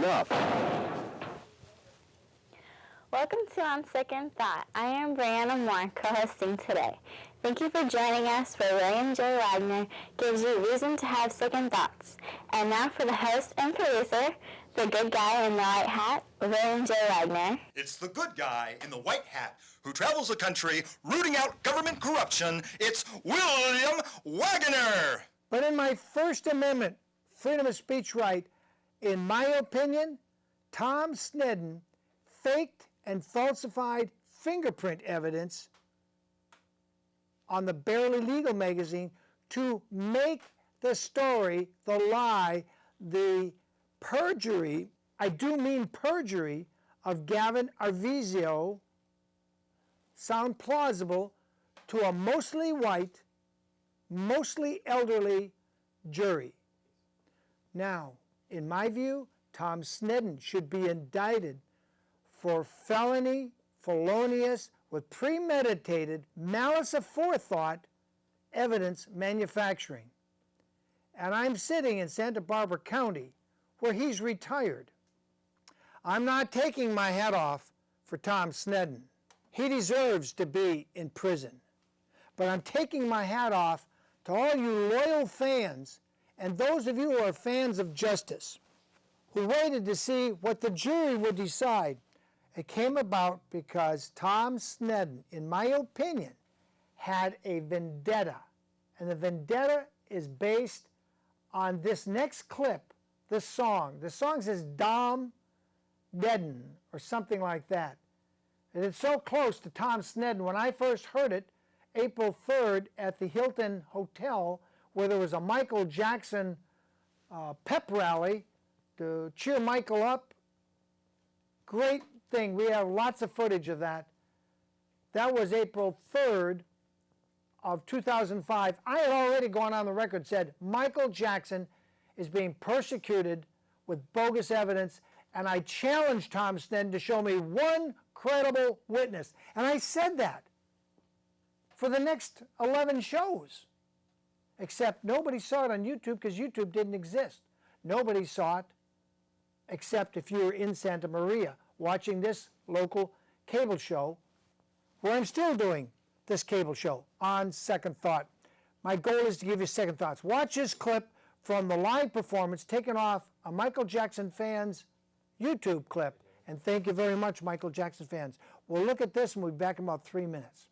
up. Welcome to On Second Thought. I am Brianna Moore, co-hosting today. Thank you for joining us for William J. Wagner Gives You Reason to Have Second Thoughts. And now for the host and producer, the good guy in the white hat, William J. Wagner. It's the good guy in the white hat who travels the country rooting out government corruption. It's William Wagener. But in my First Amendment freedom of speech right, in my opinion, Tom Sneddon faked and falsified fingerprint evidence on the Barely Legal magazine to make the story, the lie, the perjury, I do mean perjury, of Gavin Arvizo sound plausible to a mostly white, mostly elderly jury. Now, in my view, Tom Sneddon should be indicted for felony, felonious, with premeditated, malice aforethought evidence manufacturing. And I'm sitting in Santa Barbara County, where he's retired. I'm not taking my hat off for Tom Sneddon. He deserves to be in prison. But I'm taking my hat off to all you loyal fans and those of you who are fans of justice, who waited to see what the jury would decide. It came about because Tom Sneddon, in my opinion, had a vendetta. And the vendetta is based on this next clip, this song. The song says Dom Nedden or something like that. And it's so close to Tom Sneddon. When I first heard it, April 3rd at the Hilton Hotel, where there was a Michael Jackson pep rally to cheer Michael up. Great thing. We have lots of footage of that. That was April 3rd of 2005. I had already gone on the record and said Michael Jackson is being persecuted with bogus evidence, and I challenged Tom Sneddon to show me one credible witness. And I said that for the next 11 shows. Except nobody saw it on YouTube because YouTube didn't exist. Nobody saw it except if you were in Santa Maria watching this local cable show, where I'm still doing this cable show on Second Thought. My goal is to give you second thoughts. Watch this clip from the live performance taken off a Michael Jackson fan's YouTube clip. And thank you very much, Michael Jackson fans. We'll look at this and we'll be back in about 3 minutes.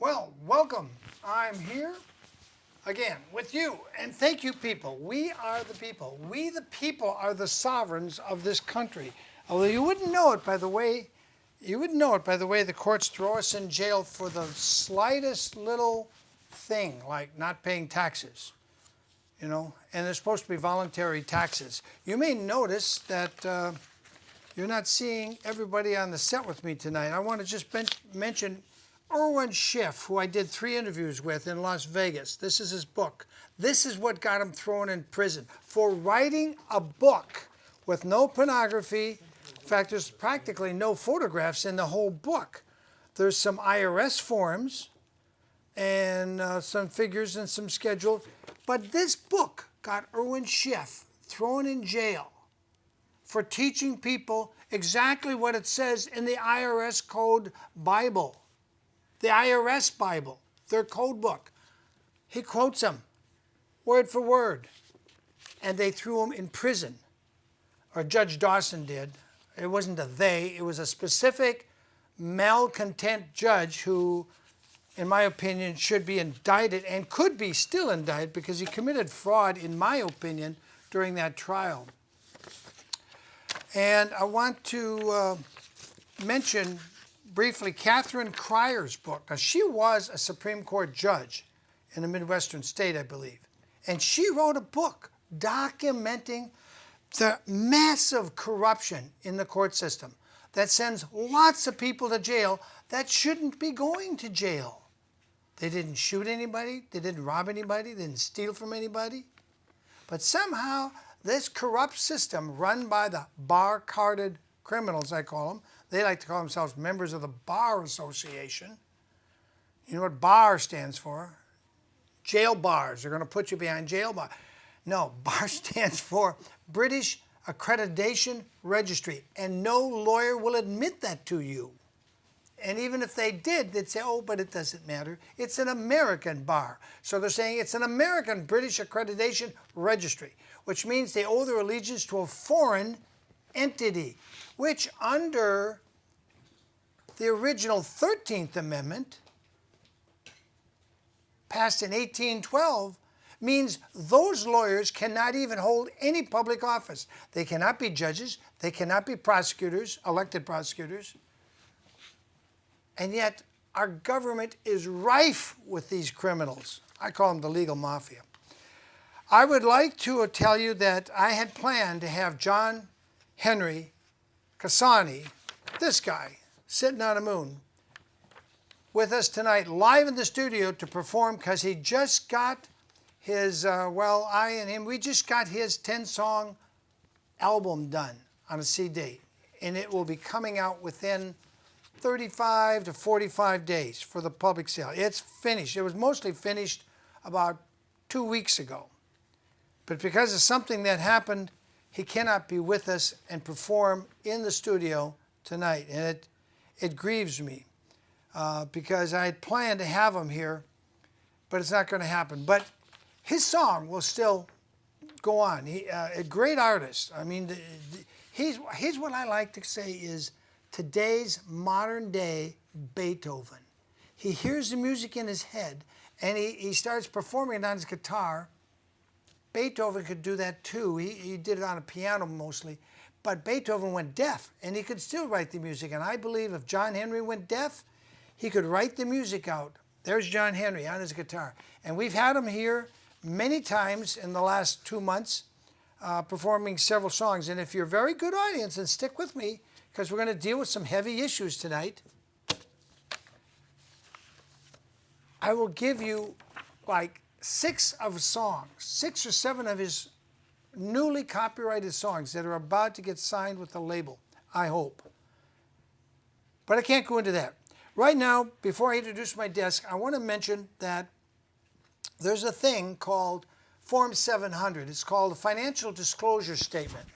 Well, welcome. I'm here again with you. And thank you, people. We are the people. We, the people, are the sovereigns of this country. Although you wouldn't know it by the way, the courts throw us in jail for the slightest little thing, like not paying taxes. You know, and they're supposed to be voluntary taxes. You may notice that you're not seeing everybody on the set with me tonight. I want to just mention Irwin Schiff, who I did 3 interviews with in Las Vegas. This is his book. This is what got him thrown in prison for writing a book with no pornography. In fact, there's practically no photographs in the whole book. There's some IRS forms and some figures and some schedules. But this book got Irwin Schiff thrown in jail for teaching people exactly what it says in the IRS Code Bible. The IRS Bible, their code book. He quotes them word for word. And they threw him in prison. Or Judge Dawson did. It wasn't a they, it was a specific malcontent judge who, in my opinion, should be indicted and could be still indicted because he committed fraud, in my opinion, during that trial. And I want to mention briefly Catherine Cryer's book. Now, she was a Supreme Court judge in a Midwestern state, I believe. And she wrote a book documenting the massive corruption in the court system that sends lots of people to jail that shouldn't be going to jail. They didn't shoot anybody, they didn't rob anybody, they didn't steal from anybody. But somehow this corrupt system run by the bar-carded criminals, I call them, they like to call themselves members of the Bar Association. You know what BAR stands for? Jail bars. They're going to put you behind jail bars. No, BAR stands for British Accreditation Registry, and no lawyer will admit that to you. And even if they did, they'd say, oh, but it doesn't matter. It's an American bar. So they're saying it's an American British Accreditation Registry, which means they owe their allegiance to a foreign entity, which under the original 13th Amendment, passed in 1812, means those lawyers cannot even hold any public office. They cannot be judges. They cannot be prosecutors, elected prosecutors. And yet our government is rife with these criminals. I call them the legal mafia. I would like to tell you that I had planned to have John Henry Cassani, this guy, sitting on a moon, with us tonight live in the studio to perform because he just got his, I and him, we just got his 10-song album done on a CD. And it will be coming out within 35 to 45 days for the public sale. It's finished. It was mostly finished about 2 weeks ago. But because of something that happened, he cannot be with us and perform in the studio tonight. And it grieves me because I had planned to have him here, but it's not going to happen. But his song will still go on. A great artist. I mean, he's what I like to say is today's modern day Beethoven. He hears the music in his head and he starts performing it on his guitar. Beethoven could do that too. He did it on a piano mostly. But Beethoven went deaf and he could still write the music. And I believe if John Henry went deaf, he could write the music out. There's John Henry on his guitar. And we've had him here many times in the last 2 months performing several songs. And if you're a very good audience, and stick with me, because we're going to deal with some heavy issues tonight, I will give you like 6 or 7 of his newly copyrighted songs that are about to get signed with the label, I hope. But I can't go into that. Right now, before I introduce my desk, I want to mention that there's a thing called Form 700. It's called a Financial Disclosure Statement.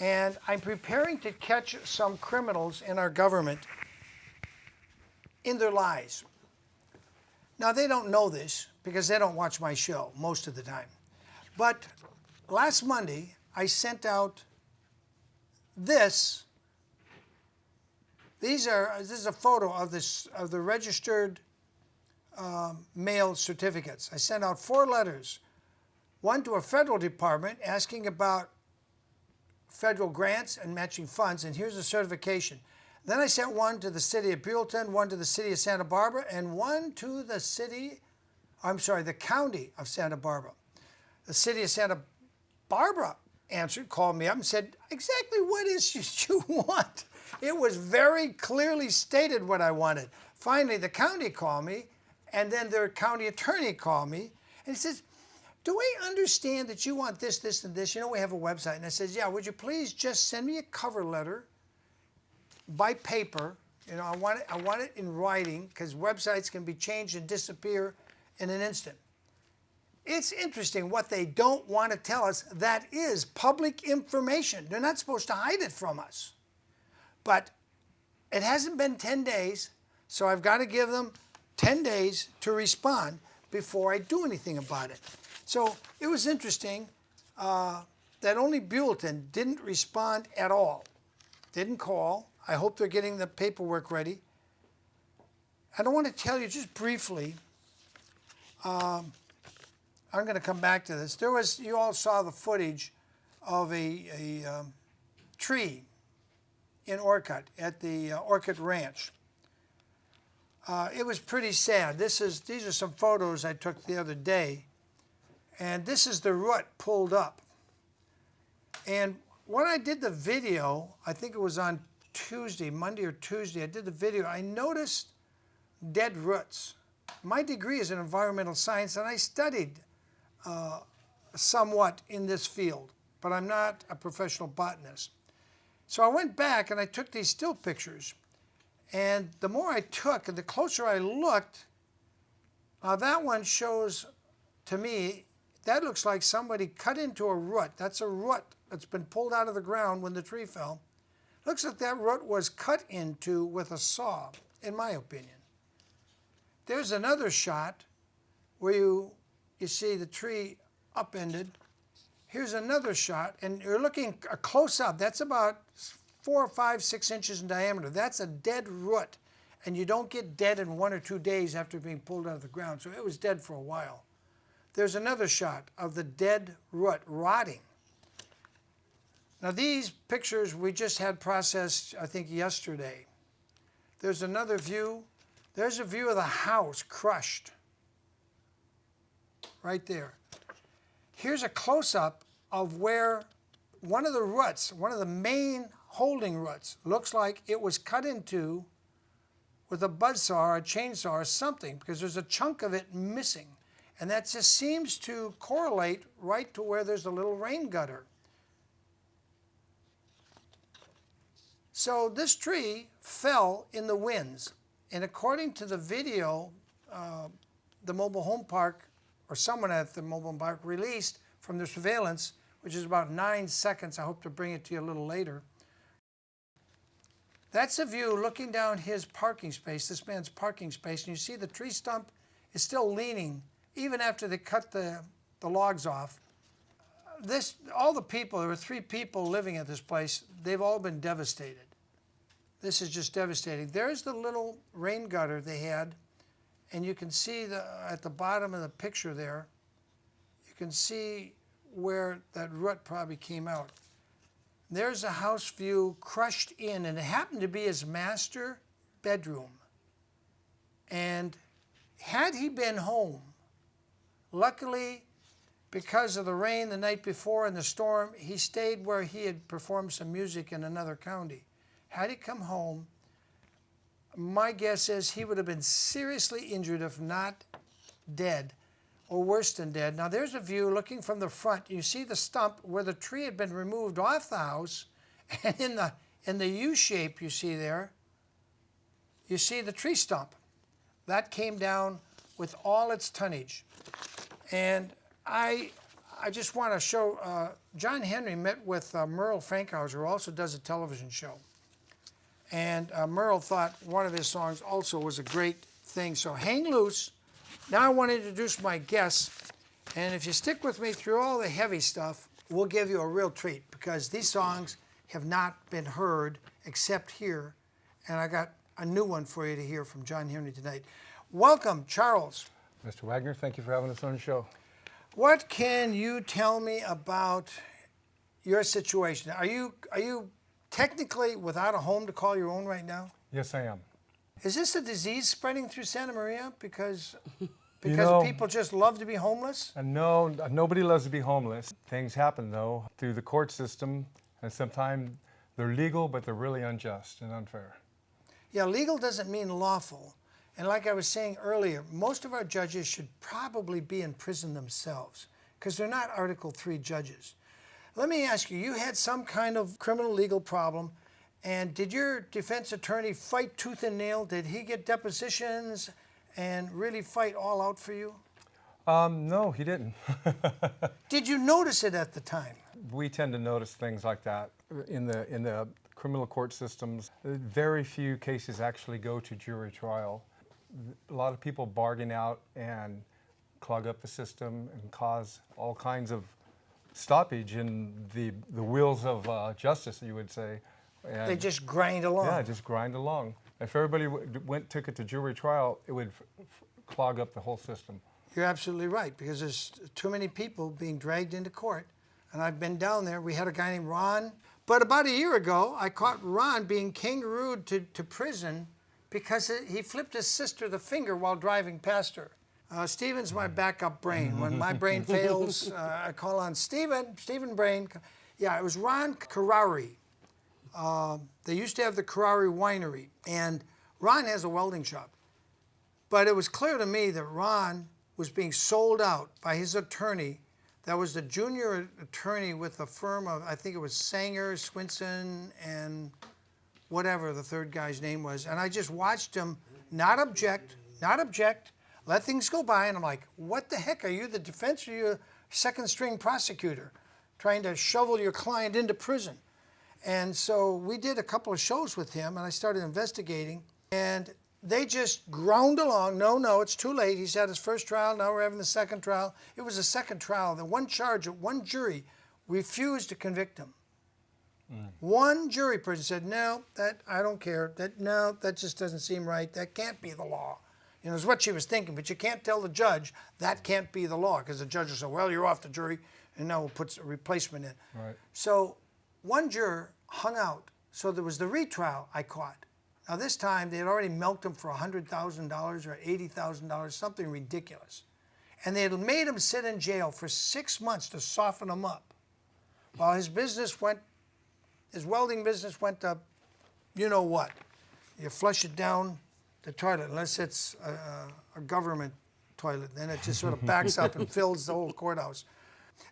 And I'm preparing to catch some criminals in our government in their lies. Now, they don't know this because they don't watch my show most of the time. But last Monday, I sent out this. This is a photo of the registered mail certificates. I sent out 4 letters, one to a federal department asking about federal grants and matching funds, and here's a certification. Then I sent one to the city of Buellton, one to the city of Santa Barbara, and one to the the county of Santa Barbara. The city of Santa Barbara called me up and said, exactly what is it you want? It was very clearly stated what I wanted. Finally, the county called me, and then their county attorney called me, and he says, do I understand that you want this, this, and this? You know, we have a website. And I says, yeah, would you please just send me a cover letter by paper? You know, I want it in writing, because websites can be changed and disappear in an instant. It's interesting what they don't want to tell us. That is public information. They're not supposed to hide it from us. But it hasn't been 10 days, so I've got to give them 10 days to respond before I do anything about it. So it was interesting that only Buellton didn't respond at all, didn't call. I hope they're getting the paperwork ready. And I want to tell you just briefly, I'm going to come back to this. You all saw the footage of a tree in Orcutt at the Orcutt Ranch. It was pretty sad. These are some photos I took the other day, and this is the root pulled up. And when I did the video, I think it was on Tuesday, Monday or Tuesday, I did the video, I noticed dead roots. My degree is in environmental science, and I studied somewhat in this field, but I'm not a professional botanist. So I went back and I took these still pictures, and the more I took and the closer I looked, that one shows, to me, that looks like somebody cut into a root. That's a root that's been pulled out of the ground when the tree fell. Looks like that root was cut into with a saw, in my opinion. There's another shot where you see the tree upended. Here's another shot, and you're looking a close up. That's about 4, 5, 6 inches in diameter. That's a dead root, and you don't get dead in 1 or 2 days after being pulled out of the ground, so it was dead for a while. There's another shot of the dead root rotting. Now these pictures we just had processed, I think, yesterday. There's another view. There's a view of the house crushed right there. Here's a close-up of where one of the roots, one of the main holding roots, looks like it was cut into with a buzzsaw or a chainsaw or something, because there's a chunk of it missing. And that just seems to correlate right to where there's a little rain gutter. So this tree fell in the winds. And according to the video, the mobile home park, or someone at the mobile home park, released from their surveillance, which is about 9 seconds. I hope to bring it to you a little later. That's a view looking down his parking space, this man's parking space, and you see the tree stump is still leaning, even after they cut the logs off. All the people, there were 3 people living at this place, they've all been devastated. This is just devastating. There's the little rain gutter they had, and you can see at the bottom of the picture there, you can see where that root probably came out. There's a house view crushed in, and it happened to be his master bedroom. And had he been home, luckily, because of the rain the night before and the storm, he stayed where he had performed some music in another county. Had he come home, my guess is he would have been seriously injured, if not dead, or worse than dead. Now there's a view looking from the front. You see the stump where the tree had been removed off the house, and in the U shape you see there, you see the tree stump. That came down with all its tonnage. And I just want to show, John Henry met with Merle Frankhauser, who also does a television show. And Merle thought one of his songs also was a great thing. So hang loose. Now I want to introduce my guests. And if you stick with me through all the heavy stuff, we'll give you a real treat, because these songs have not been heard except here. And I got a new one for you to hear from John Henry tonight. Welcome, Charles. Mr. Wagner, thank you for having us on the show. What can you tell me about your situation? Are you technically without a home to call your own right now? Yes, I am. Is this a disease spreading through Santa Maria because know, people just love to be homeless? No, nobody loves to be homeless. Things happen, though, through the court system, and sometimes they're legal, but they're really unjust and unfair. Yeah, legal doesn't mean lawful. And like I was saying earlier, most of our judges should probably be in prison themselves because they're not Article 3 judges. Let me ask you, you had some kind of criminal legal problem, and did your defense attorney fight tooth and nail? Did he get depositions and really fight all out for you? No, he didn't. Did you notice it at the time? We tend to notice things like that in the criminal court systems. Very few cases actually go to jury trial. A lot of people bargain out and clog up the system and cause all kinds of stoppage in the wheels of justice, you would say. And they just grind along. Yeah, just grind along. If everybody took it to jury trial, it would clog up the whole system. You're absolutely right, because there's too many people being dragged into court. And I've been down there. We had a guy named Ron. But about a year ago, I caught Ron being kangarooed to prison because he flipped his sister the finger while driving past her. Steven's my backup brain. When my brain fails, I call on Steven Brain. Yeah, it was Ron Carrari. They used to have the Carrari winery, and Ron has a welding shop. But it was clear to me that Ron was being sold out by his attorney. That was the junior attorney with the firm of, I think it was Sanger, Swinson, and whatever the third guy's name was. And I just watched him not object, let things go by. And I'm like, what the heck? Are you the defense or are you a second string prosecutor trying to shovel your client into prison? And so we did a couple of shows with him, and I started investigating. And they just ground along. No, it's too late. He's had his first trial. Now we're having the second trial. It was a second trial. The one charge, one jury refused to convict him. One jury person said, no, I don't care. That just doesn't seem right. That can't be the law. You know, is what she was thinking. But you can't tell the judge that can't be the law, because the judge will say, well, you're off the jury, and now we'll put a replacement in. Right. So one juror hung out. So there was the retrial I caught. Now this time they had already milked him for $100,000 or $80,000, something ridiculous. And they had made him sit in jail for 6 months to soften him up. While his welding business went to, you know what. You flush it down the toilet, unless it's a government toilet. Then it just sort of backs up and fills the whole courthouse.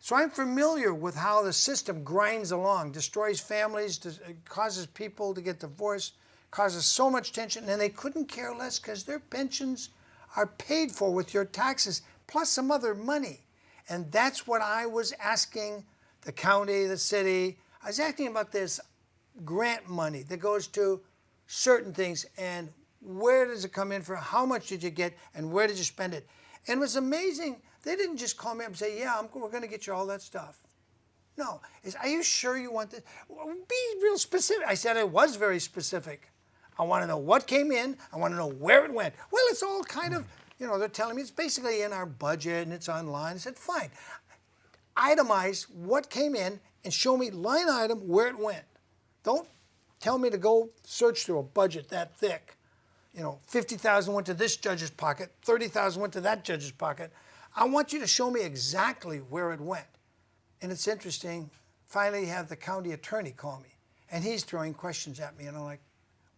So I'm familiar with how the system grinds along, destroys families, causes people to get divorced, causes so much tension, and they couldn't care less because their pensions are paid for with your taxes, plus some other money. And that's what I was asking the county, the city. I was asking about this grant money that goes to certain things, and where does it come in for, how much did you get, and where did you spend it? And it was amazing. They didn't just call me up and say, yeah, we're going to get you all that stuff. No. Are you sure you want this? Be real specific. I said I was very specific. I want to know what came in. I want to know where it went. Well, it's all kind of, you know, they're telling me it's basically in our budget and it's online. I said, fine. Itemize what came in and show me line item where it went. Don't tell me to go search through a budget that thick. You know, $50,000 went to this judge's pocket, $30,000 went to that judge's pocket. I want you to show me exactly where it went. And it's interesting, finally you have the county attorney call me, and he's throwing questions at me, and I'm like,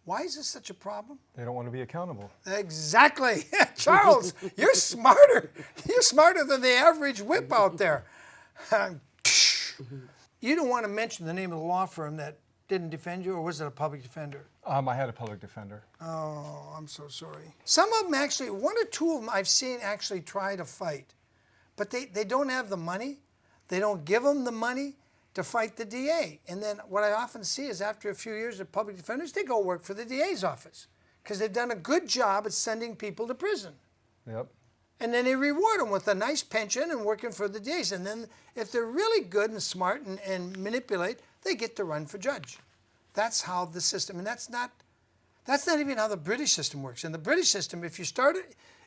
why is this such a problem? They don't want to be accountable. Exactly. Charles, you're smarter. You're smarter than the average whip out there. You don't want to mention the name of the law firm that didn't defend you, or was it a public defender? I had a public defender. Oh, I'm so sorry. Some of them actually, one or two of them I've seen actually try to fight, but they don't have the money. They don't give them the money to fight the DA. And then what I often see is after a few years of public defenders, they go work for the DA's office because they've done a good job at sending people to prison. Yep. And then they reward them with a nice pension and working for the DAs. And then if they're really good and smart and manipulate, they get to run for judge. That's how the system, and that's not even how the British system works. In the British system, if you started,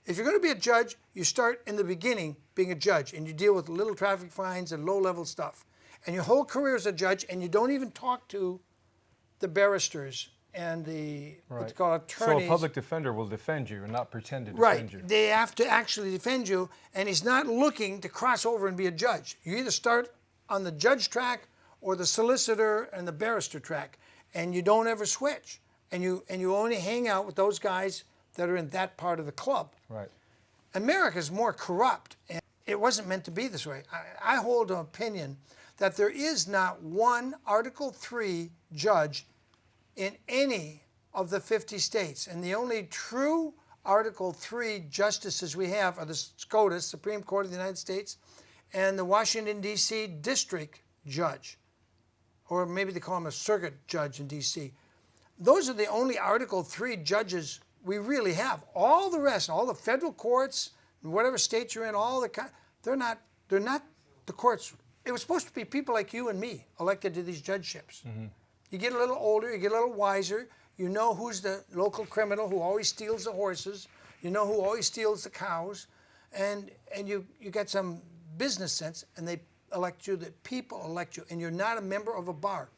If you're going to be a judge, you start in the beginning being a judge, and you deal with little traffic fines and low-level stuff. And your whole career as a judge, and you don't even talk to the barristers and the what they call attorneys. So a public defender will defend you and not pretend to Right. defend you. They have to actually defend you, and he's not looking to cross over and be a judge. You either start on the judge track or the solicitor and the barrister track, and you don't ever switch. And you only hang out with those guys that are in that part of the club. Right. America's more corrupt, and it wasn't meant to be this way. I hold an opinion that there is not one Article III judge in any of the 50 states. And the only true Article III justices we have are the SCOTUS, Supreme Court of the United States, and the Washington, D.C. District Judge, or maybe they call him a circuit judge in D.C. Those are the only Article III judges we really have. All the rest, all the federal courts, whatever state you're in, they're not the courts. It was supposed to be people like you and me elected to these judgeships. Mm-hmm. You get a little older, you get a little wiser, you know who's the local criminal who always steals the horses, you know who always steals the cows, and you get some business sense, and they elect you, the people elect you, and you're not a member of a bar.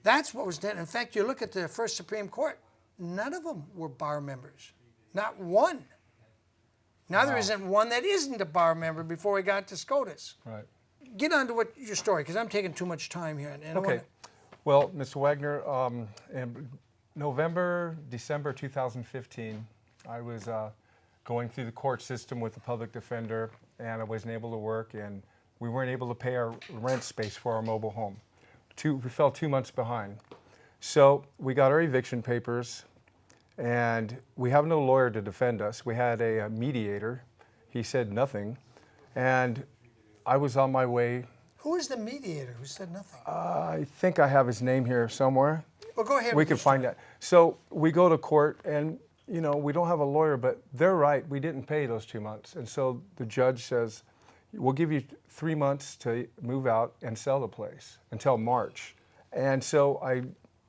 That's what was done. In fact, you look at the first Supreme Court, none of them were bar members. Not one. Now there isn't one that isn't a bar member before we got to SCOTUS. Right. Get on to your story, because I'm taking too much time here. And Okay. Well, Mr. Wagner, in December 2015, I was going through the court system with the public defender, and I wasn't able to work, and we weren't able to pay our rent space for our mobile home. We fell 2 months behind. So we got our eviction papers, and we have no lawyer to defend us. We had a mediator. He said nothing, and I was on my way. Who is the mediator who said nothing? I think I have his name here somewhere. Well, go ahead. We can find that. So we go to court, and we don't have a lawyer, but they're right. We didn't pay those 2 months, and so the judge says, "We'll give you 3 months to move out and sell the place until March." And so I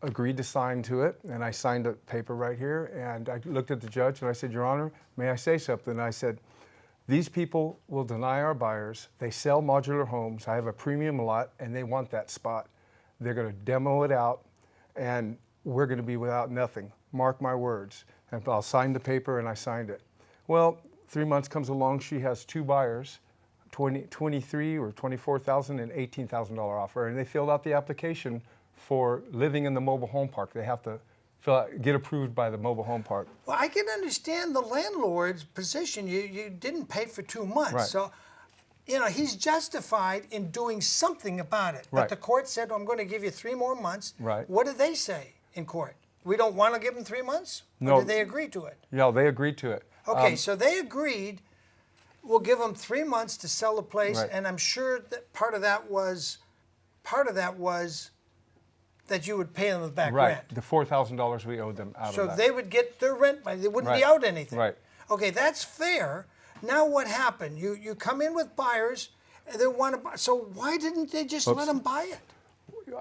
agreed to sign to it, and I signed a paper right here, and I looked at the judge and I said, "Your Honor, may I say something?" And I said, "These people will deny our buyers. They sell modular homes. I have a premium lot, and they want that spot. They're going to demo it out, and we're going to be without nothing. Mark my words." And I'll sign the paper, and I signed it. Well, 3 months comes along. She has two buyers, $23,000 or $24,000 and $18,000 offer, and they filled out the application for living in the mobile home park. They have to get approved by the mobile home park. Well, I can understand the landlord's position. You didn't pay for 2 months. Right. So, he's justified in doing something about it. But Right. the court said, "I'm going to give you 3 more months." Right. What did they say in court? We don't want to give them 3 months? No. Or did they agree to it? Yeah, they agreed to it. Okay, so they agreed, we'll give them 3 months to sell the place, Right. and I'm sure that part of that was that you would pay them the back Right, rent. the $4,000 we owed them out So of that. they would get their rent money. They wouldn't be Right. out anything. Right. Okay, that's fair. Now what happened? You come in with buyers, and they want to buy. So why didn't they just let them buy it?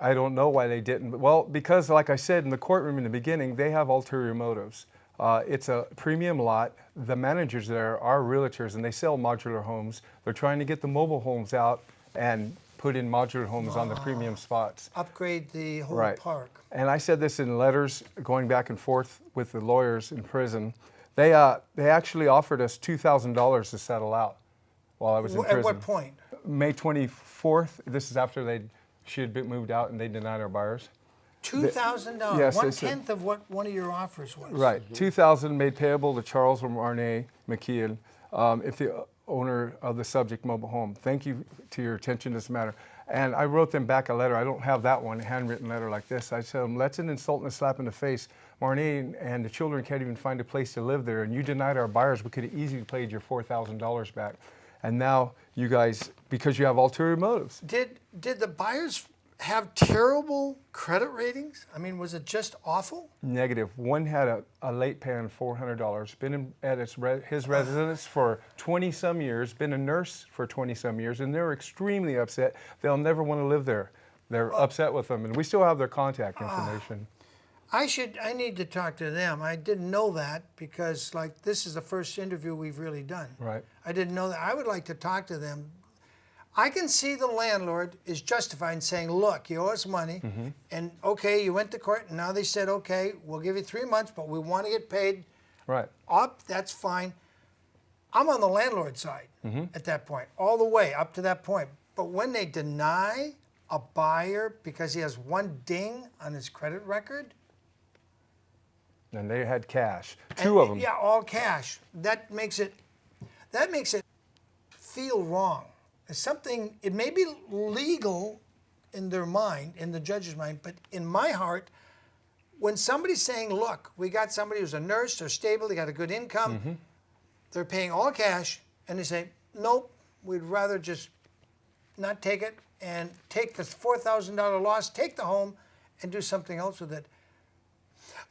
I don't know why they didn't. Well, because like I said in the courtroom in the beginning, they have ulterior motives. It's a premium lot. The managers there are realtors, and they sell modular homes. They're trying to get the mobile homes out and put in modular homes on the premium spots. Upgrade the whole Right. park. And I said this in letters going back and forth with the lawyers in prison. They actually offered us $2,000 to settle out while I was in prison. At what point? May 24th. This is after she had been moved out and they denied our buyers. $2,000. Yes, they 1/10 of what one of your offers was. Right. $2,000 made payable to Charles Marnay McKeon, if the owner of the subject mobile home. Thank you to your attention to this matter. And I wrote them back a letter. I don't have that one, a handwritten letter like this. I said, "That's an insult and a slap in the face. Marnay and the children can't even find a place to live there, and you denied our buyers. We could have easily paid your $4,000 back. And now you guys, because you have ulterior motives." Did the buyers have terrible credit ratings? I mean, was it just awful? Negative. One had a late payment of $400, been at his residence for 20-some years, been a nurse for 20-some years, and they're extremely upset. They'll never want to live there. They're upset with them, and we still have their contact information. I need to talk to them. I didn't know that because like this is the first interview we've really done. Right. I didn't know that. I would like to talk to them. I can see the landlord is justified in saying, look, you owe us money, and okay, you went to court, and now they said, okay, we'll give you 3 months, but we want to get paid Right. up, that's fine. I'm on the landlord side at that point, all the way up to that point. But when they deny a buyer because he has one ding on his credit record, And they had cash. Two of them. yeah, all cash. That makes it feel wrong. It's something. It may be legal in their mind, in the judge's mind, but in my heart, when somebody's saying, "Look, we got somebody who's a nurse, they're stable, they got a good income, they're paying all cash," and they say, "Nope, we'd rather just not take it and take the $4,000 loss, take the home, and do something else with it."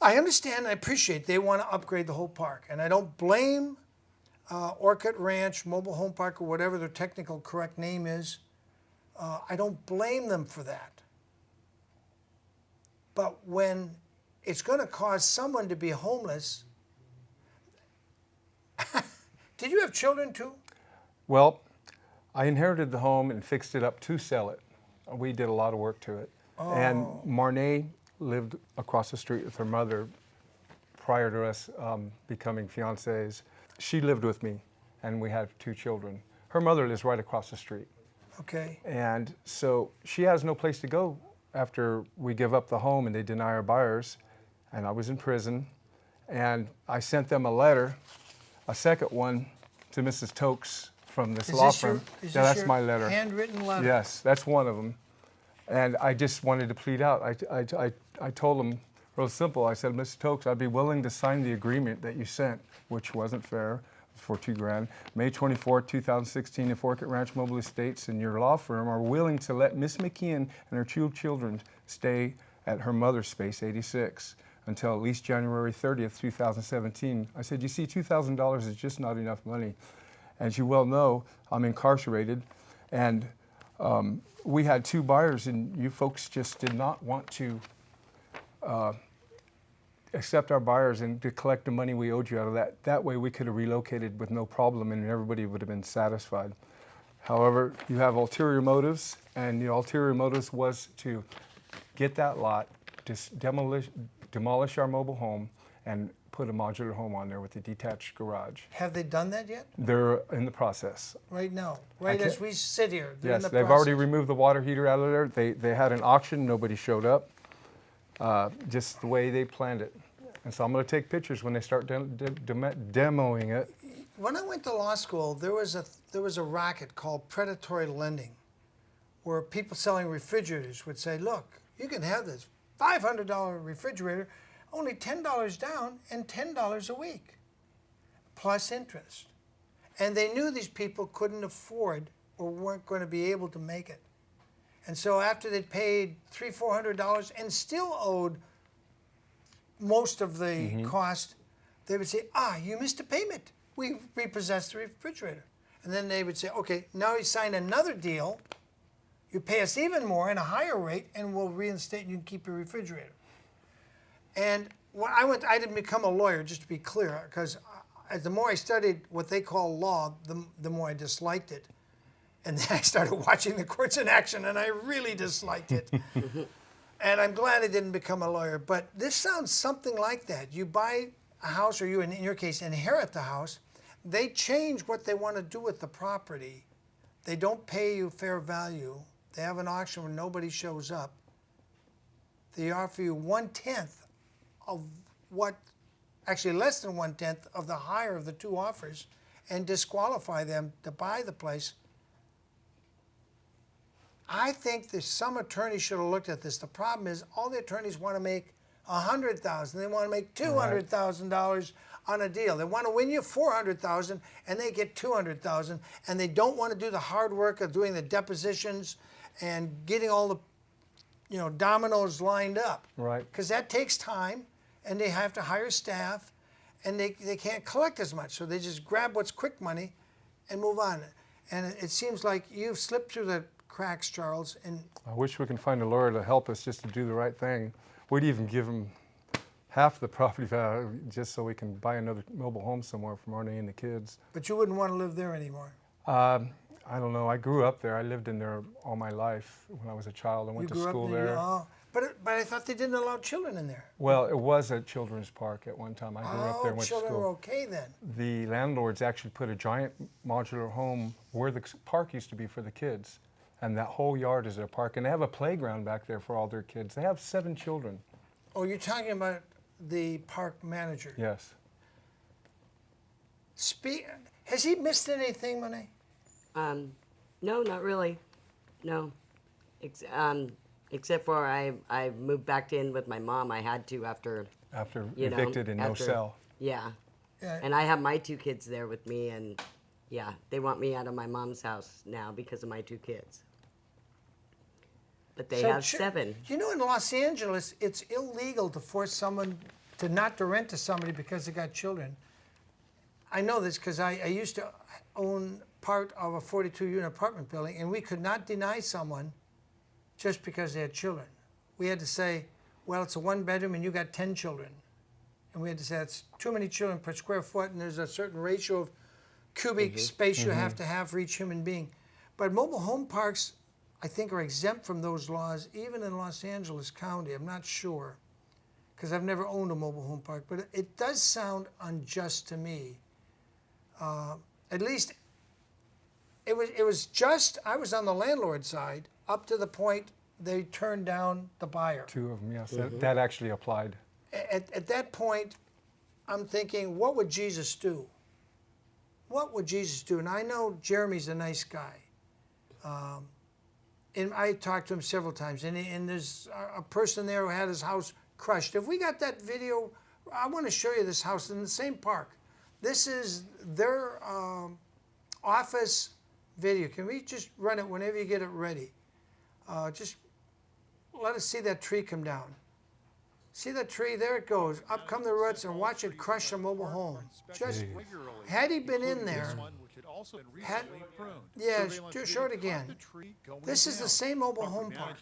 I understand and I appreciate they want to upgrade the whole park, and I don't blame Orchid Ranch, Mobile Home Park, or whatever their technical correct name is. I don't blame them for that. But when it's going to cause someone to be homeless, did you have children too? Well, I inherited the home and fixed it up to sell it. We did a lot of work to it. And Marnay lived across the street with her mother prior to us becoming fiancés. She lived with me, and we had 2 children. Her mother lives right across the street. Okay. And so she has no place to go after we give up the home and they deny our buyers. And I was in prison. And I sent them a letter, a second one, to Mrs. Tokes from this law firm. Yeah, that's my letter. Handwritten letter? Yes, that's one of them. And I just wanted to plead out. I told them real simple. I said, Mr. Tokes, I'd be willing to sign the agreement that you sent, which wasn't fair, for $2,000. May 24, 2016, if Orchid Ranch Mobile Estates and your law firm are willing to let Miss McKeon and her 2 children stay at her mother's space, 86, until at least January 30th, 2017. I said, you see, $2,000 is just not enough money. As you well know, I'm incarcerated, and we had 2 buyers, and you folks just did not want to accept our buyers and to collect the money we owed you out of that. That way we could have relocated with no problem and everybody would have been satisfied. However, you have ulterior motives, and the ulterior motives was to get that lot, demolish our mobile home, and put a modular home on there with a detached garage. Have they done that yet? They're in the process. Right now, right as we sit here, they're in Yes, the they've process. already removed the water heater out of there. They had an auction, nobody showed up. Just the way they planned it. And so I'm going to take pictures when they start demoing it. When I went to law school, there was a racket called predatory lending, where people selling refrigerators would say, "Look, you can have this $500 refrigerator, only $10 down and $10 a week, plus interest." And they knew these people couldn't afford or weren't going to be able to make it. And so after they paid $300-400 and still owed most of the cost, they would say, "You missed a payment. We repossessed the refrigerator." And then they would say, "Okay, now you sign another deal. You pay us even more and a higher rate, and we'll reinstate you and keep your refrigerator." And when I didn't become a lawyer, just to be clear, because the more I studied what they call law, the more I disliked it. And then I started watching the courts in action, and I really disliked it. And I'm glad I didn't become a lawyer. But this sounds something like that. You buy a house, or you, in your case, inherit the house. They change what they want to do with the property. They don't pay you fair value. They have an auction where nobody shows up. They offer you 1/10 of what, actually less than 1/10 of the higher of the 2 offers, and disqualify them to buy the place. I think that some attorneys should have looked at this. The problem is all the attorneys want to make $100,000. They want to make $200,000 on a deal. They want to win you $400,000 and they get $200,000, and they don't want to do the hard work of doing the depositions and getting all the dominoes lined up. Right. Because that takes time, and they have to hire staff, and they can't collect as much. So they just grab what's quick money and move on. And it seems like you've slipped through the cracks, Charles. And I wish we can find a lawyer to help us just to do the right thing. We'd even give them half the property value just so we can buy another mobile home somewhere for Marnie and the kids. But you wouldn't want to live there anymore. I don't know. I grew up there. I lived in there all my life when I was a child. I went to school there. Oh, but I thought they didn't allow children in there. Well, it was a children's park at one time. I grew up there and went to children school. were okay then. The landlords actually put a giant modular home where the park used to be for the kids. And that whole yard is their park. And they have a playground back there for all their kids. They have 7 children. Oh, you're talking about the park manager. Yes. Has he missed anything, Monet? No, not really. No. Except for I moved back in with my mom. I had to after Evicted and no cell. Yeah. Yeah. And I have my 2 kids there with me, and yeah, they want me out of my mom's house now because of my 2 kids. But they have 7. You know, in Los Angeles, it's illegal to force someone not to rent to somebody because they got children. I know this because I used to own part of a 42-unit apartment building, and we could not deny someone just because they had children. We had to say, well, it's a 1-bedroom and you got 10 children. And we had to say it's too many children per square foot, and there's a certain ratio of cubic space you have to have for each human being. But mobile home parks, I think, are exempt from those laws, even in Los Angeles County. I'm not sure, because I've never owned a mobile home park. But it does sound unjust to me. At least it was just, I was on the landlord side up to the point they turned down the buyer. 2 of them, yes. That actually applied. At that point, I'm thinking, what would Jesus do? What would Jesus do? And I know Jeremy's a nice guy. And I talked to him several times. And there's a person there who had his house crushed. If we got that video, I want to show you this house in the same park. This is their office video. Can we just run it whenever you get it ready? Just let us see that tree come down. See that tree? There it goes. Up come the roots, and watch it crush a mobile home. Just, had he been in there, show it again. This is the same mobile home park.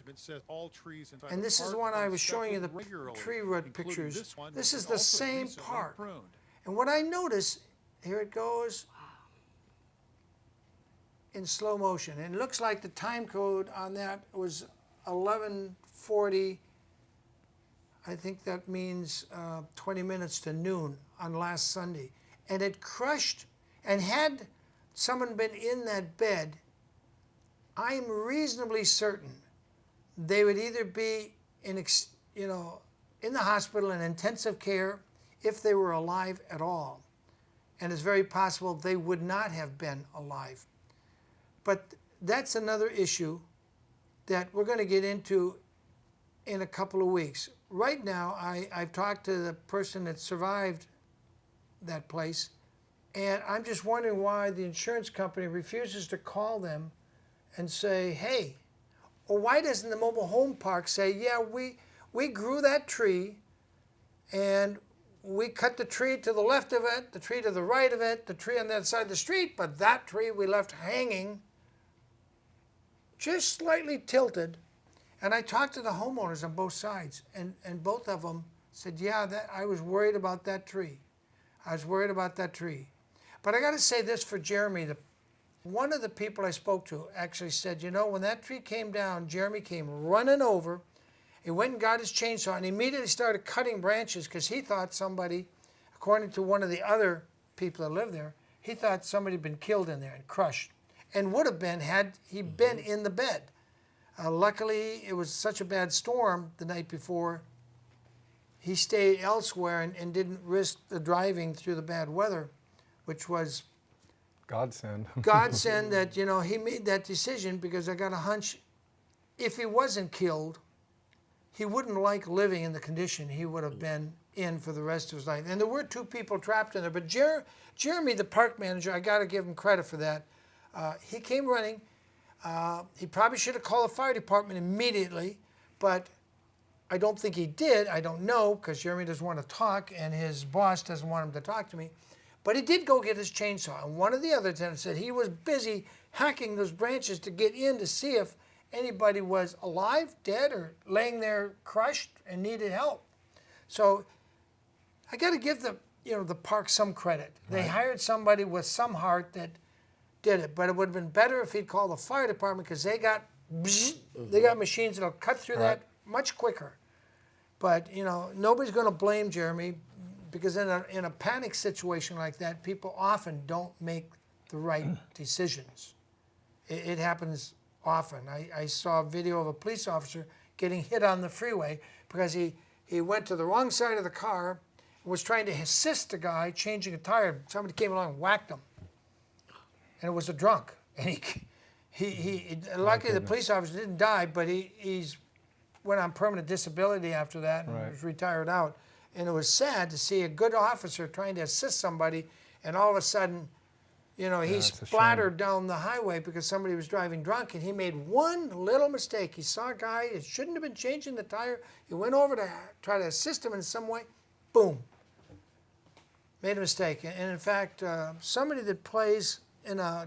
And this is the one I was showing you, the tree root pictures. This is the same park. And what I notice, here it goes in slow motion. And it looks like the time code on that was 11:40. I think that means 20 minutes to noon on last Sunday. And it crushed, and had someone been in that bed, I'm reasonably certain they would either be in the hospital in intensive care if they were alive at all. And it's very possible they would not have been alive. But that's another issue that we're going to get into in a couple of weeks. Right now, I've talked to the person that survived that place, and I'm just wondering why the insurance company refuses to call them and say, hey, or why doesn't the mobile home park say, yeah, we grew that tree, and we cut the tree to the left of it, the tree to the right of it, the tree on the other side of the street, but that tree we left hanging, just slightly tilted. And I talked to the homeowners on both sides, and both of them said, yeah, I was worried about that tree. I was worried about that tree. But I got to say this for Jeremy. One of the people I spoke to actually said, you know, when that tree came down, Jeremy came running over. He went and got his chainsaw and immediately started cutting branches because he thought somebody, according to one of the other people that lived there, he thought somebody had been killed in there and crushed, and would have been had he been in the bed. Luckily, it was such a bad storm the night before, he stayed elsewhere and didn't risk the driving through the bad weather, which was Godsend. godsend that, you know, he made that decision, because I got a hunch if he wasn't killed, he wouldn't like living in the condition he would have been in for the rest of his life. And there were 2 people trapped in there. But Jeremy, the park manager, I got to give him credit for that. He came running. He probably should have called the fire department immediately, but I don't think he did. I don't know, because Jeremy doesn't want to talk, and his boss doesn't want him to talk to me. But he did go get his chainsaw. And one of the other tenants said he was busy hacking those branches to get in to see if anybody was alive, dead, or laying there crushed and needed help. So I got to give the park some credit. They hired somebody with some heart that did it, but it would have been better if he'd called the fire department because they got machines that'll cut through that much quicker. But nobody's going to blame Jeremy because in a panic situation like that, people often don't make the right decisions. It happens often. I saw a video of a police officer getting hit on the freeway because he went to the wrong side of the car and was trying to assist a guy changing a tire. Somebody came along and whacked him. And it was a drunk. And he luckily the police officer didn't die, but he's went on permanent disability after that and was retired out. And it was sad to see a good officer trying to assist somebody, and all of a sudden, he splattered down the highway because somebody was driving drunk, and he made one little mistake. He saw a guy that shouldn't have been changing the tire. He went over to try to assist him in some way. Boom. Made a mistake. And in fact, somebody that plays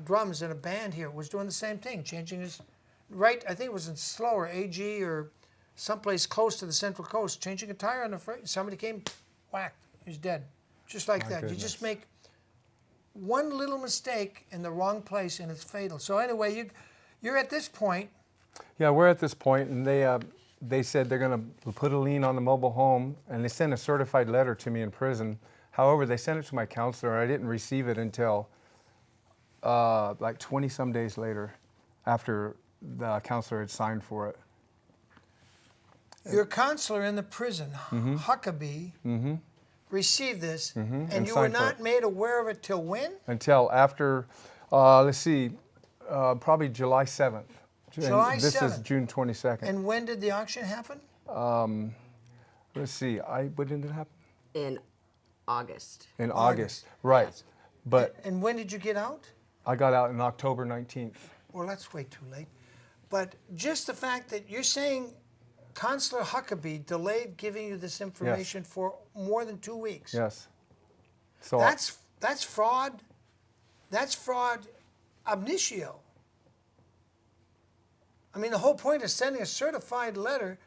drums in a band here was doing the same thing, changing his I think it was in Slower, AG or someplace close to the Central Coast, changing a tire on the front. Somebody came, whacked. He was dead. Just like that. You just make one little mistake in the wrong place and it's fatal. So anyway, you're at this point. Yeah, we're at this point, and they said they're going to put a lien on the mobile home, and they sent a certified letter to me in prison. However, they sent it to my counselor. I didn't receive it until like 20-some days later, after the counselor had signed for it. Your counselor in the prison, Huckabee, received this, and you were not made aware of it till when? Until after, let's see, probably July 7th. July 7th. This is June 22nd. And when did the auction happen? Let's see, when did it happen? In August. In August, right. Yes. But And when did you get out? I got out on October 19th. Well, that's way too late. But just the fact that you're saying Counselor Huckabee delayed giving you this information for more than 2 weeks. Yes. So that's fraud. That's fraud ab initio. I mean, the whole point of sending a certified letter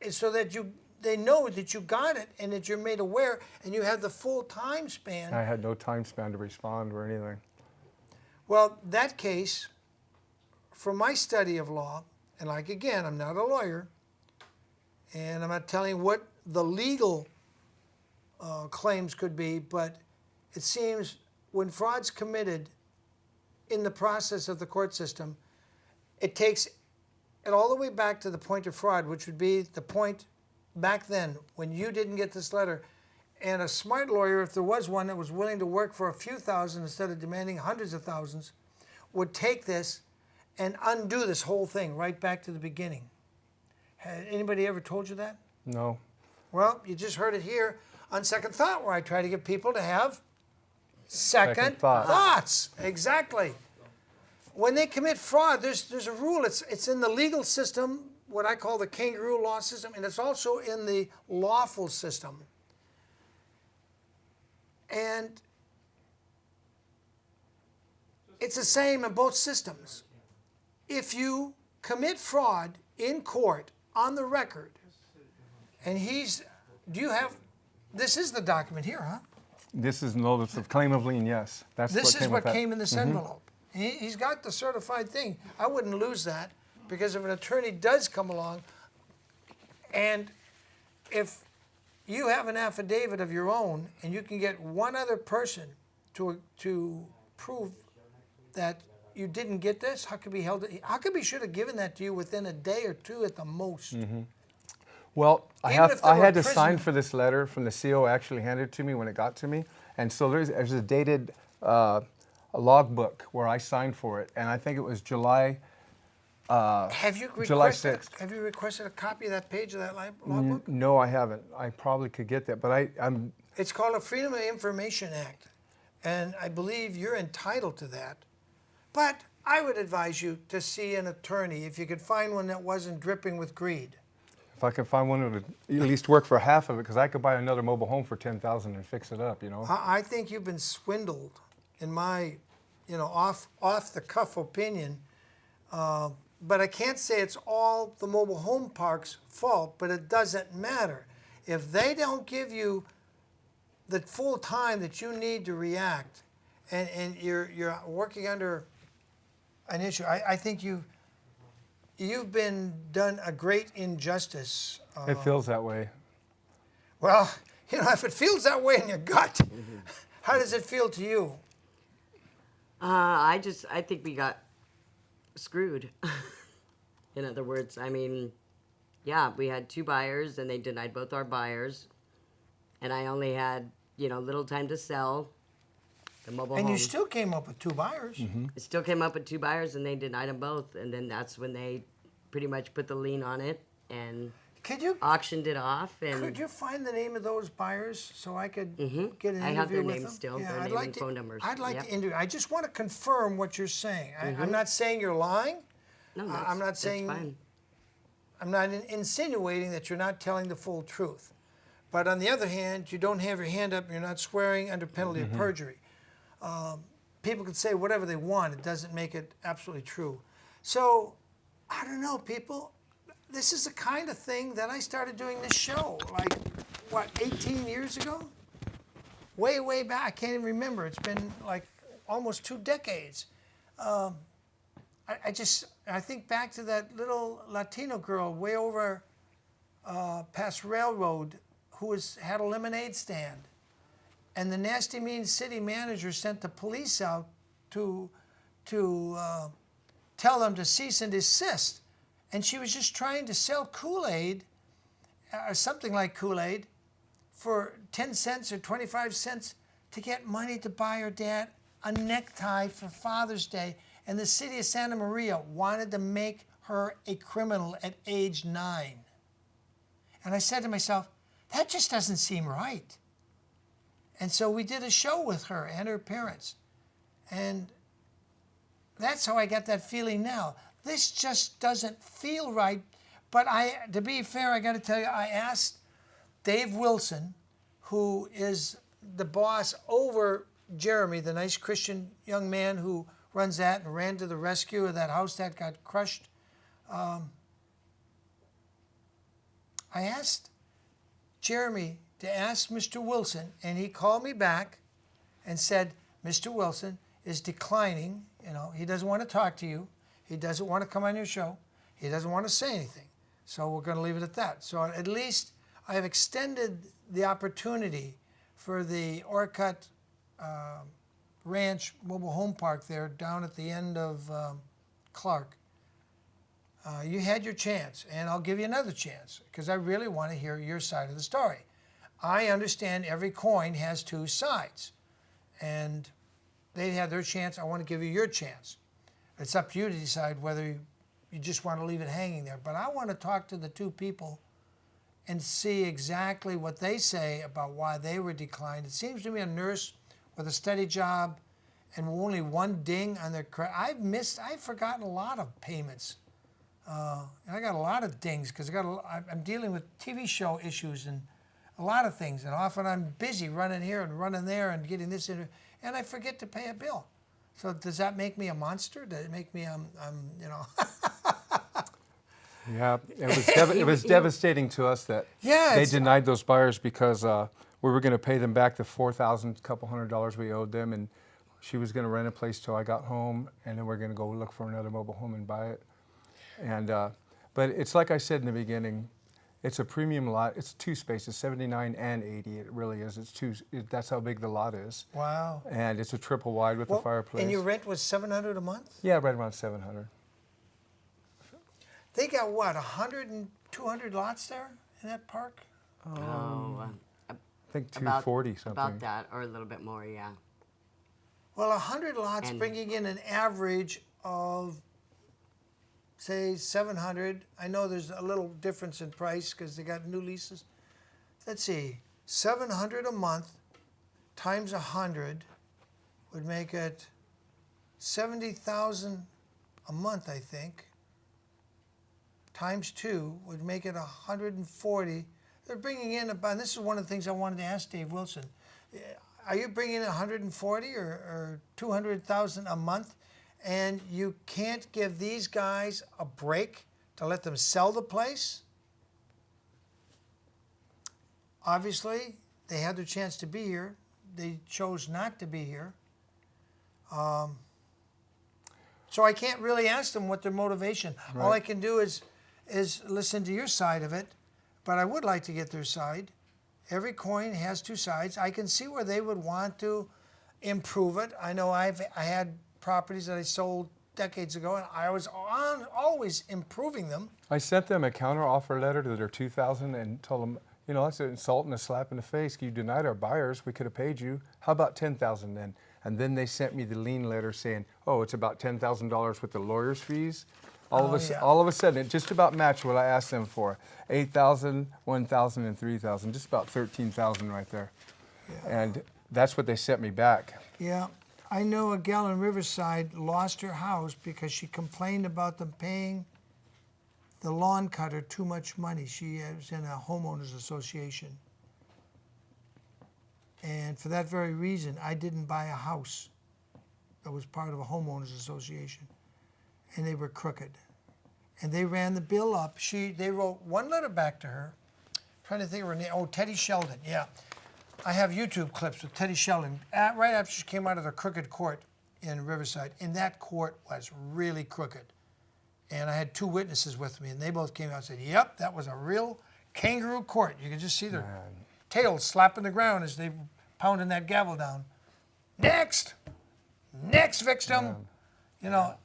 is so that they know that you got it and that you're made aware and you have the full time span. I had no time span to respond or anything. Well, that case, from my study of law, and like again, I'm not a lawyer, and I'm not telling what the legal claims could be, but it seems when fraud's committed in the process of the court system, it takes it all the way back to the point of fraud, which would be the point back then when you didn't get this letter. And a smart lawyer, if there was one that was willing to work for a few thousand instead of demanding hundreds of thousands, would take this and undo this whole thing right back to the beginning. Had anybody ever told you that? No. Well, you just heard it here on Second Thought, where I try to get people to have second thoughts. Exactly. When they commit fraud, there's a rule. It's in the legal system, what I call the kangaroo law system, and it's also in the lawful system. And it's the same in both systems. If you commit fraud in court on the record, and this is the document here, huh? This is notice of claim of lien, yes. This is what came in this envelope. He's got the certified thing. I wouldn't lose that, because if an attorney does come along, and if you have an affidavit of your own, and you can get one other person to prove that you didn't get this, Huckabee should have given that to you within a day or two at the most. Well, I had to prison- sign for this letter from the CO. Actually handed it to me when it got to me, and so there's a dated a logbook where I signed for it, and I think it was July. July 6th. Have you requested a copy of that page of that logbook? No, I haven't. I probably could get that, but I'm. It's called a Freedom of Information Act, and I believe you're entitled to that. But I would advise you to see an attorney if you could find one that wasn't dripping with greed. If I could find one that would at least work for half of it, because I could buy another mobile home for $10,000 and fix it up, you know. I think you've been swindled, in my, off the cuff opinion. But I can't say it's all the mobile home park's fault, but it doesn't matter. If they don't give you the full time that you need to react, and you're working under an issue. I think you've been done a great injustice. It feels that way. Well, you know, if it feels that way in your gut, how does it feel to you? I think we got screwed. In other words, I mean, yeah, we had 2 buyers and they denied both our buyers. And I only had, little time to sell the mobile home. And you still came up with 2 buyers. It still came up with 2 buyers and they denied them both. And then that's when they pretty much put the lien on it and auctioned it off. And Could you find the name of those buyers so I could get an interview I have their with names them? still, Yeah, their I'd name like and to, phone numbers. I'd like Yep. to interview. I just want to confirm what you're saying. I'm not saying you're lying. No, I'm not saying. that's fine. I'm not insinuating that you're not telling the full truth. But on the other hand, you don't have your hand up and you're not swearing under penalty of perjury. People can say whatever they want. It doesn't make it absolutely true. So, I don't know, people. This is the kind of thing that I started doing this show, 18 years ago? Way, way back. I can't even remember. It's been like almost 2 decades. I think back to that little Latino girl way over past Railroad who had a lemonade stand. And the nasty mean city manager sent the police out to tell them to cease and desist. And she was just trying to sell Kool-Aid, or something like Kool-Aid, for 10 cents or 25 cents to get money to buy her dad a necktie for Father's Day. And the city of Santa Maria wanted to make her a criminal at age 9. And I said to myself, that just doesn't seem right. And so we did a show with her and her parents. And that's how I got that feeling now. This just doesn't feel right. But to be fair, I got to tell you, I asked Dave Wilson, who is the boss over Jeremy, the nice Christian young man who runs that and ran to the rescue of that house that got crushed. I asked Jeremy to ask Mr. Wilson, and he called me back and said, Mr. Wilson is declining. He doesn't want to talk to you. He doesn't want to come on your show. He doesn't want to say anything. So we're going to leave it at that. So at least I have extended the opportunity for the Orcutt Ranch mobile home park there down at the end of Clark. You had your chance, and I'll give you another chance because I really want to hear your side of the story. I understand every coin has 2 sides, and they had their chance. I want to give you your chance. It's up to you to decide whether you just want to leave it hanging there. But I want to talk to the 2 people and see exactly what they say about why they were declined. It seems to me a nurse with a steady job and only 1 ding on their credit. I've forgotten a lot of payments. I got a lot of dings because I'm dealing with TV show issues and a lot of things. And often I'm busy running here and running there and getting this in, and I forget to pay a bill. So does that make me a monster? Does it make me Yeah, it was devastating to us that they denied those buyers because we were going to pay them back the couple $100 we owed them, and she was going to rent a place till I got home, and then we're going to go look for another mobile home and buy it. And but it's like I said in the beginning, it's a premium lot. It's 2 spaces, 79 and 80. It really is. That's how big the lot is. Wow. And it's a triple wide with a fireplace. And your rent was $700 a month? Yeah, right around 700. They got what, 100 and 200 lots there in that park? I think 240 something. About that, or a little bit more, yeah. Well, 100 lots bringing in an average of, say, 700. I know there's a little difference in price because they got new leases. Let's see, 700 a month times 100 would make it 70,000 a month, I think. Times 2 would make it 140. They're bringing in about, and this is one of the things I wanted to ask Dave Wilson. Are you bringing in 140 or 200,000 a month, and you can't give these guys a break to let them sell the place? Obviously, They had their chance to be here. They chose not to be here. So I can't really ask them what their motivation. Right. All I can do is listen to your side of it, but I would like to get their side. Every coin has two sides. I can see where they would want to improve it. I know I had properties that I sold decades ago, and I was always improving them. I sent them a counter offer letter to their 2,000 and told them, you know, that's an insult and a slap in the face. You denied our buyers. We could have paid you. How about 10,000 then? And then they sent me the lien letter saying, oh, it's about $10,000 with the lawyer's fees. All of a sudden, it just about matched what I asked them for. 8,000, 1,000, and 3,000. Just about 13,000 right there. Yeah. And that's what they sent me back. Yeah. I know a gal in Riverside lost her house because she complained about them paying the lawn cutter too much money. She was in a homeowners association. And for that very reason, I didn't buy a house that was part of a homeowners association. And they were crooked. And they ran the bill up. They wrote one letter back to her. I'm trying to think of her name. Oh, Teddy Sheldon, yeah. I have YouTube clips with Teddy Sheldon right after she came out of the crooked court in Riverside. And that court was really crooked. And I had two witnesses with me, and they both came out and said, yep, that was a real kangaroo court. You could just see their tails slapping the ground as they were pounding that gavel down. Next victim. Man. You know,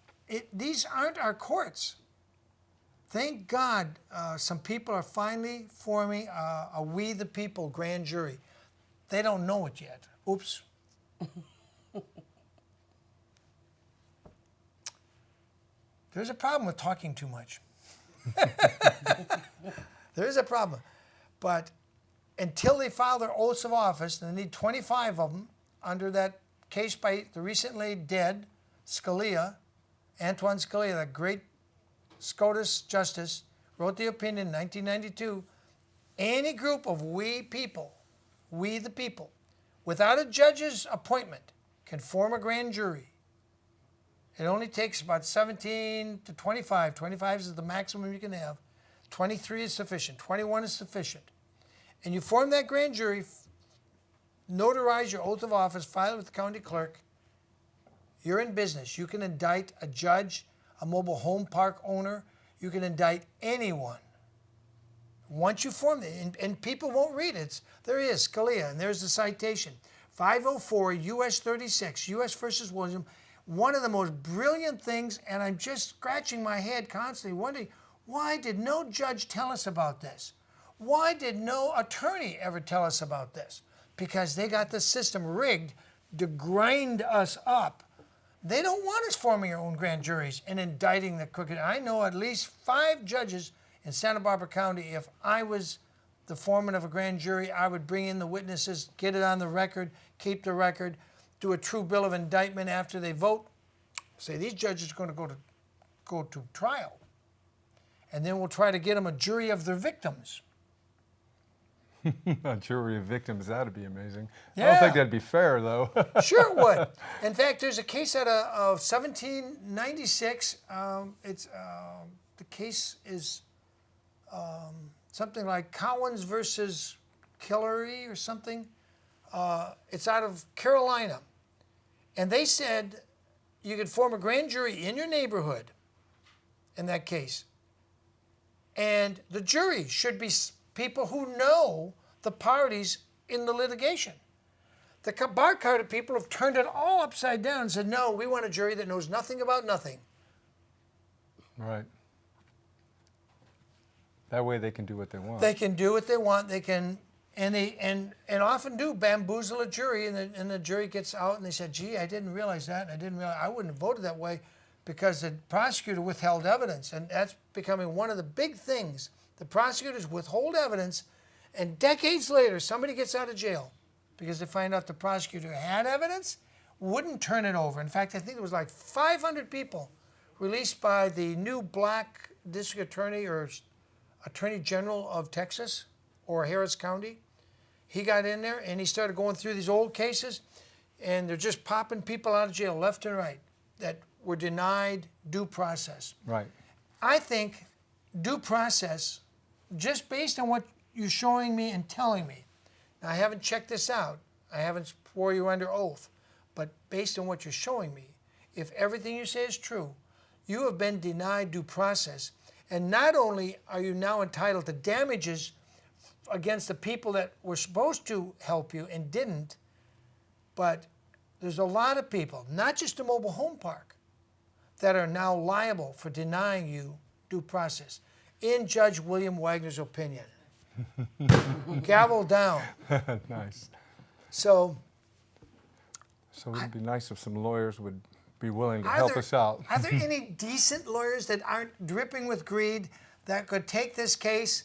these aren't our courts. Thank God some people are finally forming a We the People grand jury. They don't know it yet. Oops. There's a problem with talking too much. There is a problem. But until they file their oaths of office, and they need 25 of them under that case by the recently dead Scalia, Antoine Scalia, that great SCOTUS justice, wrote the opinion in 1992, any group of we people, we the people, without a judge's appointment, can form a grand jury. It only takes about 17 to 25. 25 is the maximum you can have. 23 is sufficient. 21 is sufficient. And you form that grand jury, notarize your oath of office, file it with the county clerk. You're in business. You can indict a judge, a mobile home park owner. You can indict anyone. Once you form it, and people won't read it. There he is, Scalia, and there's the citation. 504 U.S. 36, U.S. versus William. One of the most brilliant things, and I'm just scratching my head constantly wondering, why did no judge tell us about this? Why did no attorney ever tell us about this? Because they got the system rigged to grind us up. They don't want us forming our own grand juries and indicting the crooked. I know at least 5 judges in Santa Barbara County. If I was the foreman of a grand jury, I would bring in the witnesses, get it on the record, keep the record, do a true bill of indictment after they vote. Say these judges are going to go to trial. And then we'll try to get them a jury of their victims. A jury of victims, that'd be amazing. Yeah. I don't think that'd be fair, though. Sure it would. In fact, there's a case out of 1796. The case is something like Cowens versus Hillary or something. It's out of Carolina. And they said you could form a grand jury in your neighborhood in that case. And the jury should be people who know the parties in the litigation. The bar card people have turned it all upside down and said, no, we want a jury that knows nothing about nothing. Right. That way they can do what they want. They can do what they want. They can, and often do bamboozle a jury, and the jury gets out and they said, gee, I didn't realize that, and I wouldn't have voted that way because the prosecutor withheld evidence, and that's becoming one of the big things. The prosecutors withhold evidence, and decades later, somebody gets out of jail because they find out the prosecutor had evidence, wouldn't turn it over. In fact, I think it was like 500 people released by the new black district attorney or attorney general of Texas or Harris County. He got in there and he started going through these old cases, and they're just popping people out of jail left and right that were denied due process. Right. I think due process, just based on what you're showing me and telling me, Now, I haven't checked this out. I haven't swore you under oath. But based on what you're showing me, if everything you say is true, you have been denied due process. And not only are you now entitled to damages against the people that were supposed to help you and didn't, but there's a lot of people, not just the mobile home park, that are now liable for denying you due process, in Judge William Wagner's opinion. Gavel down. Nice. So it'd be nice if some lawyers would be willing to Are help there- us out. Are there any decent lawyers that aren't dripping with greed that could take this case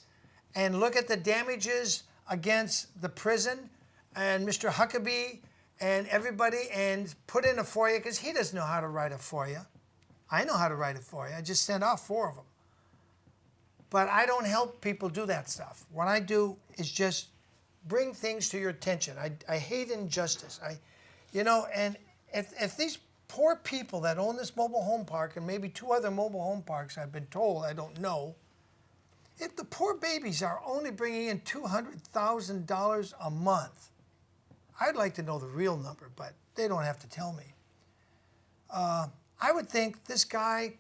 and look at the damages against the prison and Mr. Huckabee and everybody and put in a FOIA? Because he doesn't know how to write a FOIA. I know how to write a FOIA. I just sent off 4 of them. But I don't help people do that stuff. What I do is just bring things to your attention. I hate injustice. And if these poor people that own this mobile home park and maybe 2 other mobile home parks, I've been told, I don't know, if the poor babies are only bringing in $200,000 a month, I'd like to know the real number, but they don't have to tell me. I would think this guy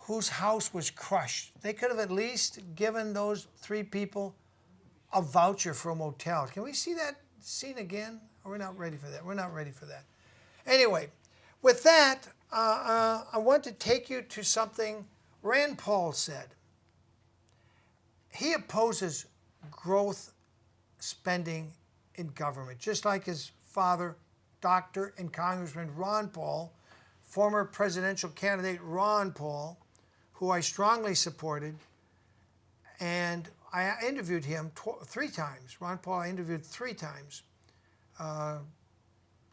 whose house was crushed, they could have at least given those 3 people a voucher for a motel. Can we see that scene again? Or we're not ready for that. We're not ready for that. Anyway, with that, I want to take you to something Rand Paul said. He opposes growth spending in government, just like his father, Dr. and Congressman Ron Paul, former presidential candidate Ron Paul, who I strongly supported, and I interviewed him 3 times. Ron Paul I interviewed 3 times.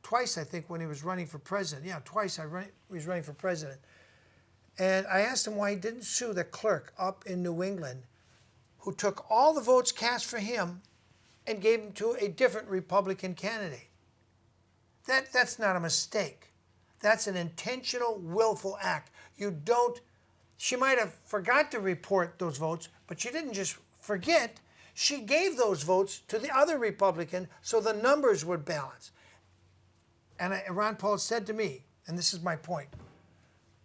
Twice, I think, when he was running for president. Yeah, twice he was running for president. And I asked him why he didn't sue the clerk up in New England who took all the votes cast for him and gave them to a different Republican candidate. That's not a mistake. That's an intentional, willful act. She might have forgot to report those votes, but she didn't just forget. She gave those votes to the other Republican so the numbers would balance. And Ron Paul said to me, and this is my point,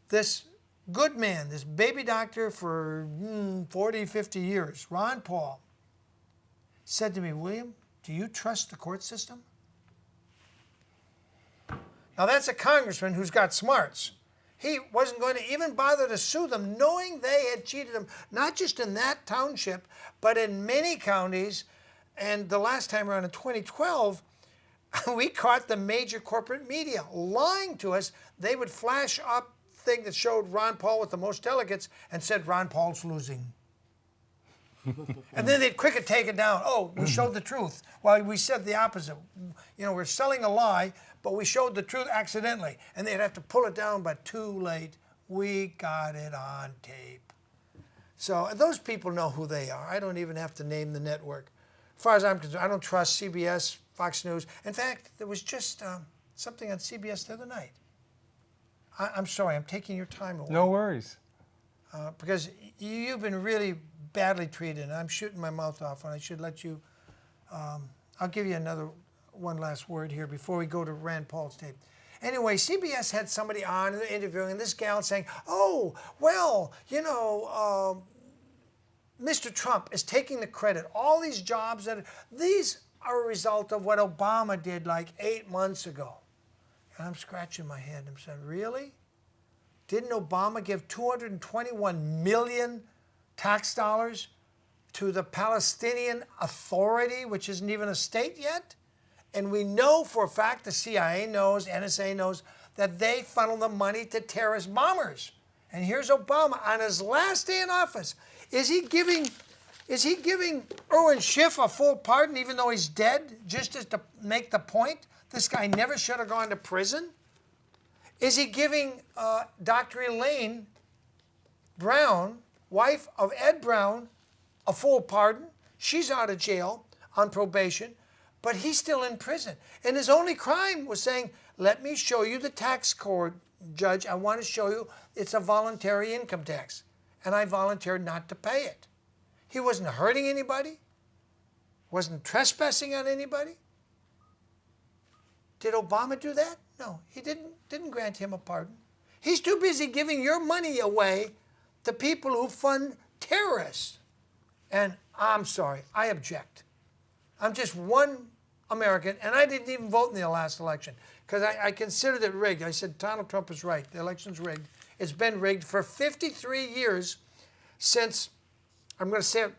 this good man, this baby doctor for 40, 50 years, Ron Paul, said to me, William, do you trust the court system? Now that's a congressman who's got smarts. He wasn't going to even bother to sue them, knowing they had cheated him, not just in that township, but in many counties. And the last time around in 2012, we caught the major corporate media lying to us. They would flash up thing that showed Ron Paul with the most delegates and said, Ron Paul's losing. And then they'd quickly take it down. Oh, we showed the truth. Well, we said the opposite. We're selling a lie, but we showed the truth accidentally. And they'd have to pull it down, but too late. We got it on tape. So those people know who they are. I don't even have to name the network. As far as I'm concerned, I don't trust CBS, Fox News. In fact, there was just something on CBS the other night. I'm sorry, I'm taking your time away. No worries. Because you've been really badly treated, and I'm shooting my mouth off, and I should let you. I'll give you one last word here before we go to Rand Paul's tape. Anyway, CBS had somebody on interviewing this gal saying, oh, well, Mr. Trump is taking the credit. All these jobs, these are a result of what Obama did like 8 months ago. And I'm scratching my head and saying, really? Didn't Obama give 221 million tax dollars to the Palestinian Authority, which isn't even a state yet? And we know for a fact, the CIA knows, NSA knows, that they funnel the money to terrorist bombers. And here's Obama on his last day in office. Is he giving Erwin Schiff a full pardon even though he's dead, just as to make the point this guy never should have gone to prison? Is he giving Dr. Elaine Brown, wife of Ed Brown, a full pardon? She's out of jail on probation, but he's still in prison. And his only crime was saying, let me show you the tax code, Judge. I want to show you it's a voluntary income tax. And I volunteered not to pay it. He wasn't hurting anybody. wasn't trespassing on anybody? Did Obama do that? No, he didn't grant him a pardon. He's too busy giving your money away to people who fund terrorists. And I'm sorry, I object. I'm just one American, and I didn't even vote in the last election because I considered it rigged. I said Donald Trump is right. The election's rigged. It's been rigged for 53 years since, I'm going to say it,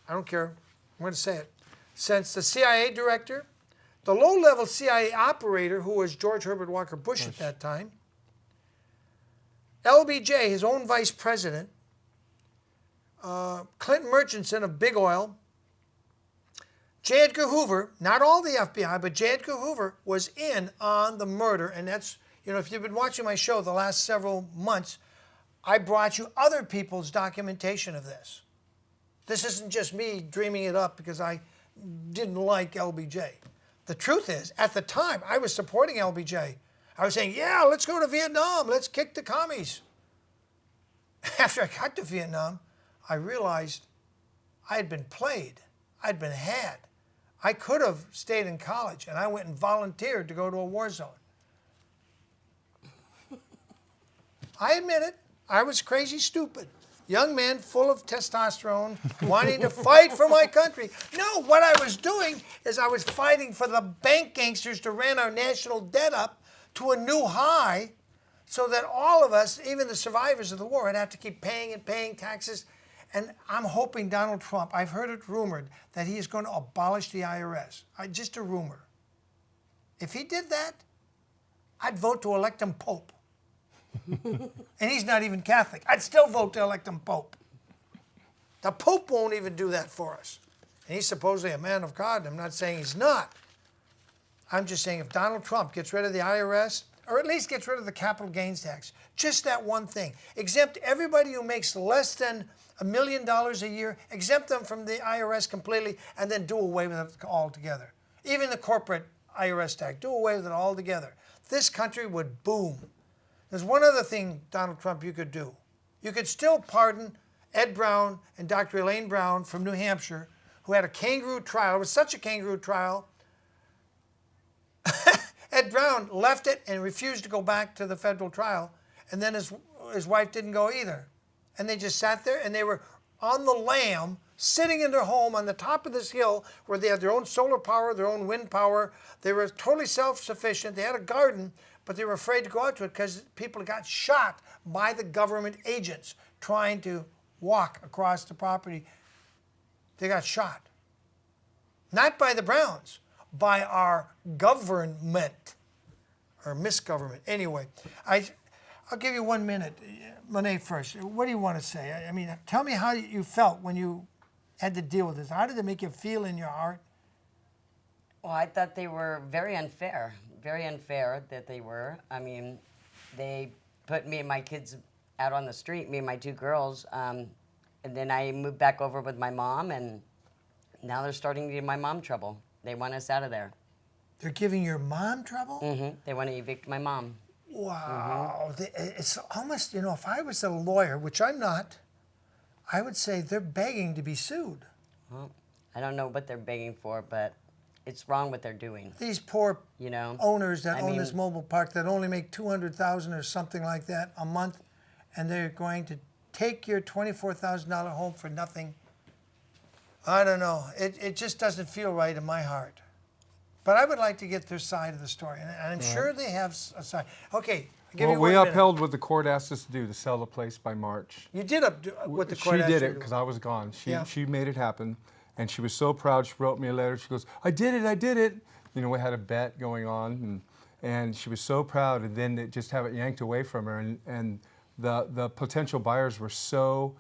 I don't care, I'm going to say it, since the CIA director, the low-level CIA operator, who was George Herbert Walker Bush at that time, LBJ, his own vice president, Clinton Murchison of Big Oil, J. Edgar Hoover, not all the FBI, but J. Edgar Hoover was in on the murder. And that's, you know, if you've been watching my show the last several months, I brought you other people's documentation of this. This isn't just me dreaming it up because I didn't like LBJ. The truth is, at the time, I was supporting LBJ. I was saying, yeah, let's go to Vietnam. Let's kick the commies. After I got to Vietnam, I realized I had been played. I'd been had. I could have stayed in college, and I went and volunteered to go to a war zone. I admit it. I was crazy stupid. Young man full of testosterone, wanting to fight for my country. No, what I was doing is I was fighting for the bank gangsters to ran our national debt up to a new high so that all of us, even the survivors of the war, would have to keep paying and paying taxes. And I'm hoping Donald Trump, I've heard it rumored, that he is going to abolish the IRS. Just a rumor. If he did that, I'd vote to elect him Pope. And he's not even Catholic. I'd still vote to elect him Pope. The Pope won't even do that for us. And he's supposedly a man of God. I'm not saying he's not. I'm just saying if Donald Trump gets rid of the IRS, or at least gets rid of the capital gains tax, just that one thing, exempt everybody who makes less than $1 million a year, exempt them from the IRS completely, and then do away with it altogether. Even the corporate IRS tax, do away with it altogether. This country would boom. There's one other thing, Donald Trump, you could do. You could still pardon Ed Brown and Dr. Elaine Brown from New Hampshire, who had a kangaroo trial. It was such a kangaroo trial. Ed Brown left it and refused to go back to the federal trial, and then his wife didn't go either. And they just sat there, and they were on the lam, sitting in their home on the top of this hill where they had their own solar power, their own wind power. They were totally self-sufficient. They had a garden, but they were afraid to go out to it because people got shot by the government agents trying to walk across the property. They got shot. Not by the Browns, by our government, or misgovernment. Anyway, I'll give you 1 minute. Monet first. What do you want to say? I mean, tell me how you felt when you had to deal with this. How did it make you feel in your heart? Well, I thought they were very unfair that they were. I mean, they put me and my kids out on the street, me and my two girls, and then I moved back over with my mom, and now they're starting to give my mom trouble. They want us out of there. They're giving your mom trouble? Mm-hmm. They want to evict my mom. Wow. It's almost, you know, if I was a lawyer, which I'm not, I would say they're begging to be sued. Well, I don't know what they're begging for, but it's wrong what they're doing. These poor owners that own this mobile park that only make $200,000 or something like that a month, and they're going to take your $24,000 home for nothing. I don't know. It just doesn't feel right in my heart. But I would like to get their side of the story, and I'm sure they have a side. Okay, I'll give you 1 we minute. upheld what the court asked us to do, to sell the place by March. You did what the court asked She you did to it do. because I was gone. Yeah. She made it happen, and she was so proud. She wrote me a letter. She goes, I did it. You know, we had a bet going on, and she was so proud, and then it just have it yanked away from her, and the potential buyers were so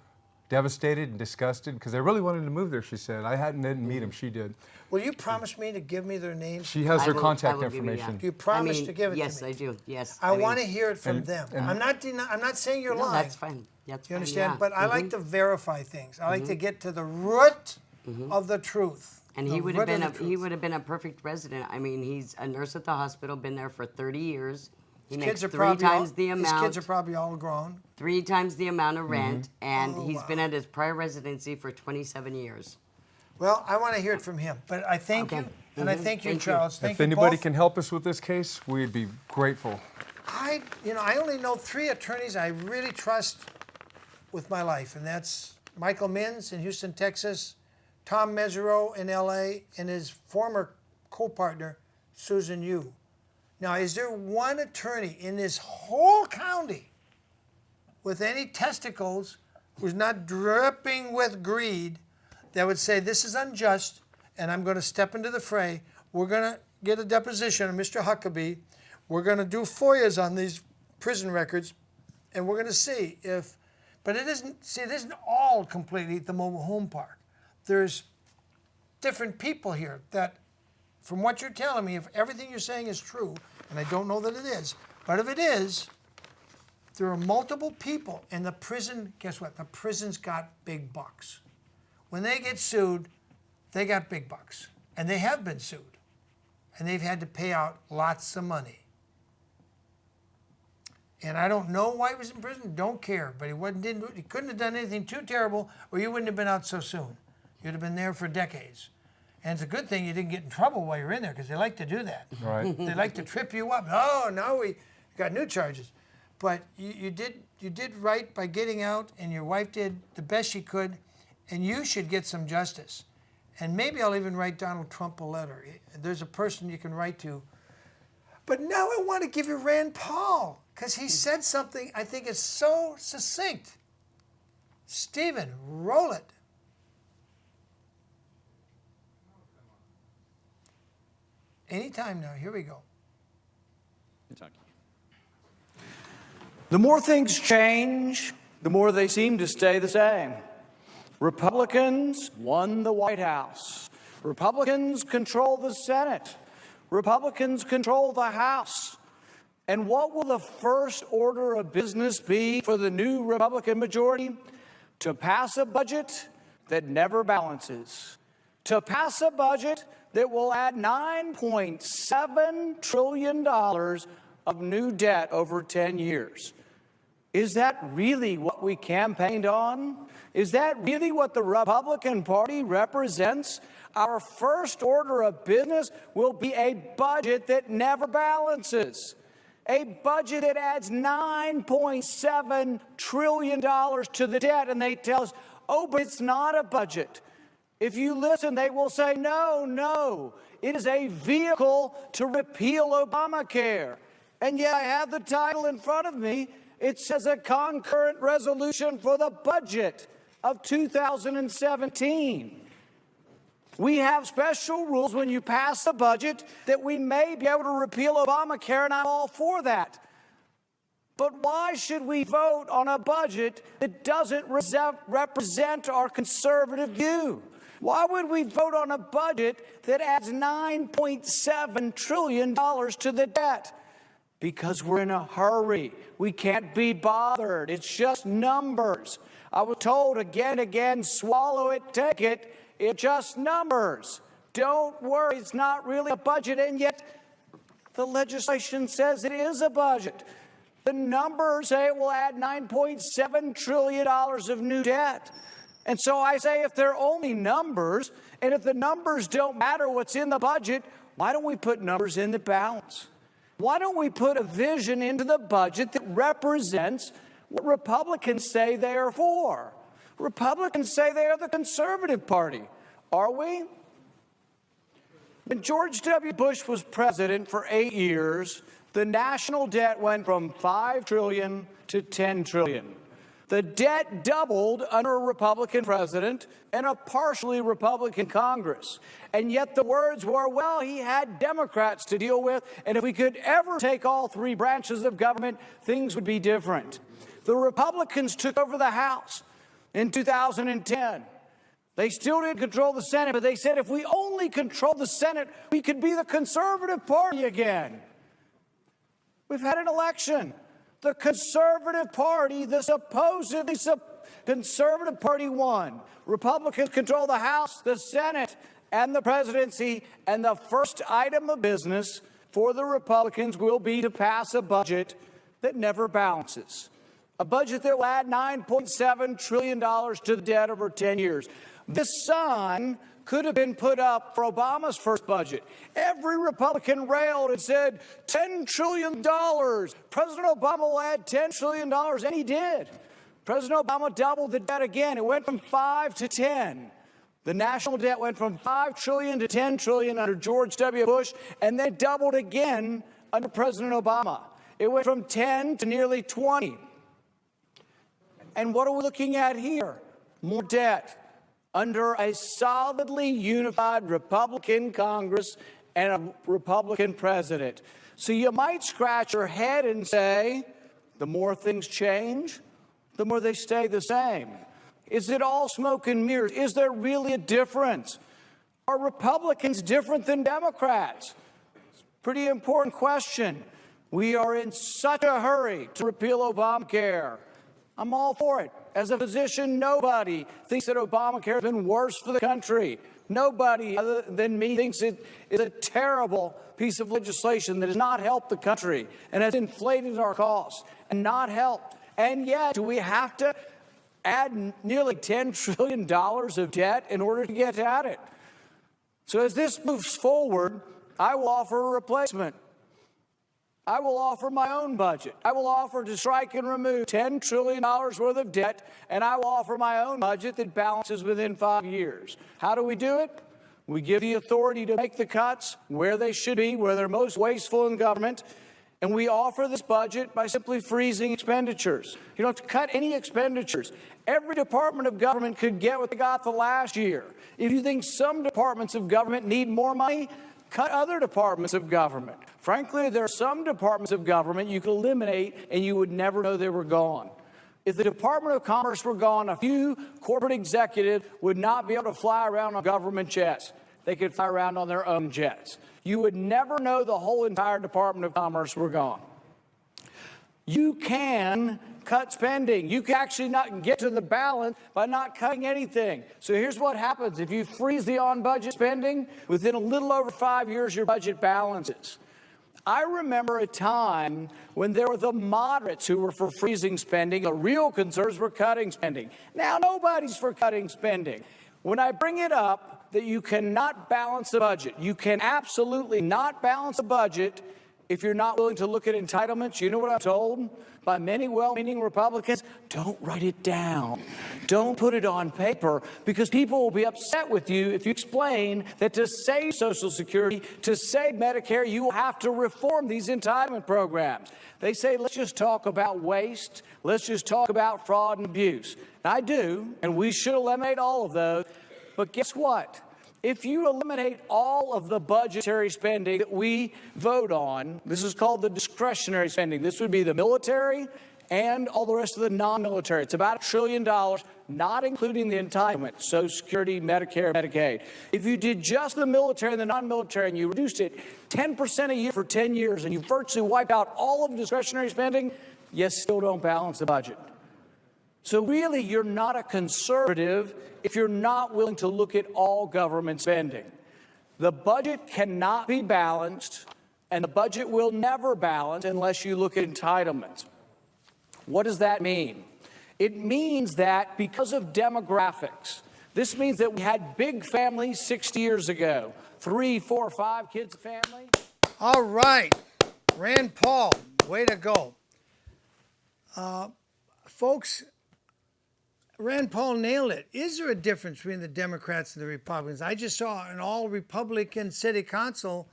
devastated and disgusted because they really wanted to move there, she said. I didn't meet them, she did. Will you promise me to give me their names? She has their I contact will give you, information. Do you promise to give it yes, to me? Yes, I do. Yes. I want to hear it from them. I'm not saying you're No, lying. that's fine. That's You fine, understand? yeah. But I like to verify things. I like to get to the root of the truth. And he would have been a perfect resident. I mean, he's a nurse at the hospital, been there for 30 years. He makes three times the amount. His kids are probably all grown. 3 times the amount of rent, and he's been at his prior residency for 27 years. Well, I want to hear it from him, but I thank you, and I thank you, Thank you. Charles. Thank If you anybody both. can help us with this case, we'd be grateful. I only know 3 attorneys I really trust with my life, and that's Michael Mins in Houston, Texas, Tom Mesereau in LA, and his former co-partner, Susan Yu. Now, is there one attorney in this whole county with any testicles who's not dripping with greed that would say this is unjust and I'm going to step into the fray? We're going to get a deposition of Mr. Huckabee. We're going to do FOIAs on these prison records, and we're going to see if, but it isn't all completely the mobile home park. There's different people here that, from what you're telling me, if everything you're saying is true, and I don't know that it is, but if it is, there are multiple people in the prison. Guess what? The prison's got big bucks. When they get sued, they got big bucks. And they have been sued. And they've had to pay out lots of money. And I don't know why he was in prison, don't care. But he couldn't have done anything too terrible, or you wouldn't have been out so soon. You'd have been there for decades. And it's a good thing you didn't get in trouble while you're in there, because they like to do that. Right. They like to trip you up. Oh, now we got new charges. But you did right by getting out, and your wife did the best she could, and you should get some justice. And maybe I'll even write Donald Trump a letter. There's a person you can write to. But now I want to give you Rand Paul, because he said something I think is so succinct. Stephen, roll it. Anytime now. Here we go. Kentucky. The more things change, the more they seem to stay the same. Republicans won the White House. Republicans control the Senate. Republicans control the House. And what will the first order of business be for the new Republican majority? To pass a budget that never balances. To pass a budget that will add $9.7 trillion of new debt over 10 years. Is that really what we campaigned on? Is that really what the Republican Party represents? Our first order of business will be a budget that never balances. A budget that adds $9.7 trillion to the debt, and they tell us, oh, but it's not a budget. If you listen, they will say, no, it is a vehicle to repeal Obamacare. And yet I have the title in front of me. It says a concurrent resolution for the budget of 2017. We have special rules when you pass the budget that we may be able to repeal Obamacare, and I'm all for that. But why should we vote on a budget that doesn't represent our conservative view? Why would we vote on a budget that adds $9.7 trillion to the debt? Because we're in a hurry. We can't be bothered. It's just numbers. I was told again, swallow it, take it. It's just numbers. Don't worry, it's not really a budget, and yet the legislation says it is a budget. The numbers say it will add $9.7 trillion of new debt. And so I say, if they're only numbers, and if the numbers don't matter what's in the budget, why don't we put numbers in the balance? Why don't we put a vision into the budget that represents what Republicans say they are for? Republicans say they are the conservative party. Are we? When George W. Bush was president for 8 years, the national debt went from $5 trillion to $10 trillion. The debt doubled under a Republican president and a partially Republican Congress. And yet the words were, well, he had Democrats to deal with, and if we could ever take all 3 branches of government, things would be different. The Republicans took over the House in 2010. They still didn't control the Senate, but they said if we only control the Senate, we could be the conservative party again. We've had an election. The conservative party, the supposedly conservative party won. Republicans control the House, the Senate, and the presidency, and the first item of business for the Republicans will be to pass a budget that never balances. A budget that will add $9.7 trillion to the debt over 10 years. This son could have been put up for Obama's first budget. Every Republican railed and said, $10 trillion. President Obama will add $10 trillion, and he did. President Obama doubled the debt again. It went from 5 to 10. The national debt went from 5 trillion to 10 trillion under George W. Bush, and then doubled again under President Obama. It went from 10 to nearly 20. And what are we looking at here? More debt under a solidly unified Republican Congress and a Republican president. So you might scratch your head and say, the more things change, the more they stay the same. Is it all smoke and mirrors? Is there really a difference? Are Republicans different than Democrats? It's a pretty important question. We are in such a hurry to repeal Obamacare. I'm all for it. As a physician, nobody thinks that Obamacare has been worse for the country. Nobody other than me thinks it is a terrible piece of legislation that has not helped the country and has inflated our costs and not helped. And yet, do we have to add nearly $10 trillion of debt in order to get at it? So as this moves forward, I will offer a replacement. I will offer my own budget. I will offer to strike and remove $10 trillion worth of debt, and I will offer my own budget that balances within 5 years. How do we do it? We give the authority to make the cuts where they should be, where they're most wasteful in government, and we offer this budget by simply freezing expenditures. You don't have to cut any expenditures. Every department of government could get what they got the last year. If you think some departments of government need more money, cut other departments of government. Frankly, there are some departments of government you could eliminate and you would never know they were gone. If the Department of Commerce were gone, a few corporate executives would not be able to fly around on government jets. They could fly around on their own jets. You would never know the whole entire Department of Commerce were gone. You can cut spending. You can actually not get to the balance by not cutting anything. So here's what happens. If you freeze the on-budget spending, within a little over 5 years, your budget balances. I remember a time when there were the moderates who were for freezing spending. The real conservatives were cutting spending. Now nobody's for cutting spending. When I bring it up that you cannot balance the budget, you can absolutely not balance a budget if you're not willing to look at entitlements. You know what I'm told by many well-meaning Republicans? Don't write it down. Don't put it on paper, because people will be upset with you if you explain that to save Social Security, to save Medicare, you will have to reform these entitlement programs. They say, let's just talk about waste. Let's just talk about fraud and abuse. And I do, and we should eliminate all of those. But guess what? If you eliminate all of the budgetary spending that we vote on, this is called the discretionary spending. This would be the military and all the rest of the non-military. It's about $1 trillion, not including the entitlements, Social Security, Medicare, Medicaid. If you did just the military and the non-military and you reduced it 10% a year for 10 years and you virtually wiped out all of the discretionary spending, you still don't balance the budget. So really, you're not a conservative if you're not willing to look at all government spending. The budget cannot be balanced, and the budget will never balance unless you look at entitlements. What does that mean? It means that because of demographics, this means that we had big families 60 years ago, 3, 4, 5 kids a family. All right. Rand Paul, way to go. Folks, Rand Paul nailed it. Is there a difference between the Democrats and the Republicans? I just saw an all-Republican city council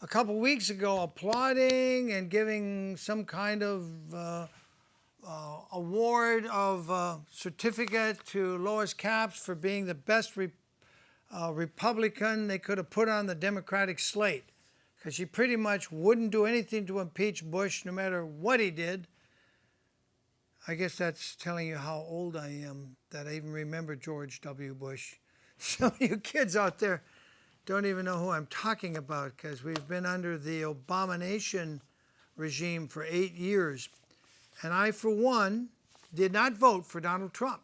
a couple weeks ago applauding and giving some kind of award of certificate to Lois Capps for being the best Republican they could have put on the Democratic slate, because she pretty much wouldn't do anything to impeach Bush no matter what he did. I guess that's telling you how old I am, that I even remember George W. Bush. Some of you kids out there don't even know who I'm talking about, because we've been under the abomination regime for 8 years. And I, for one, did not vote for Donald Trump.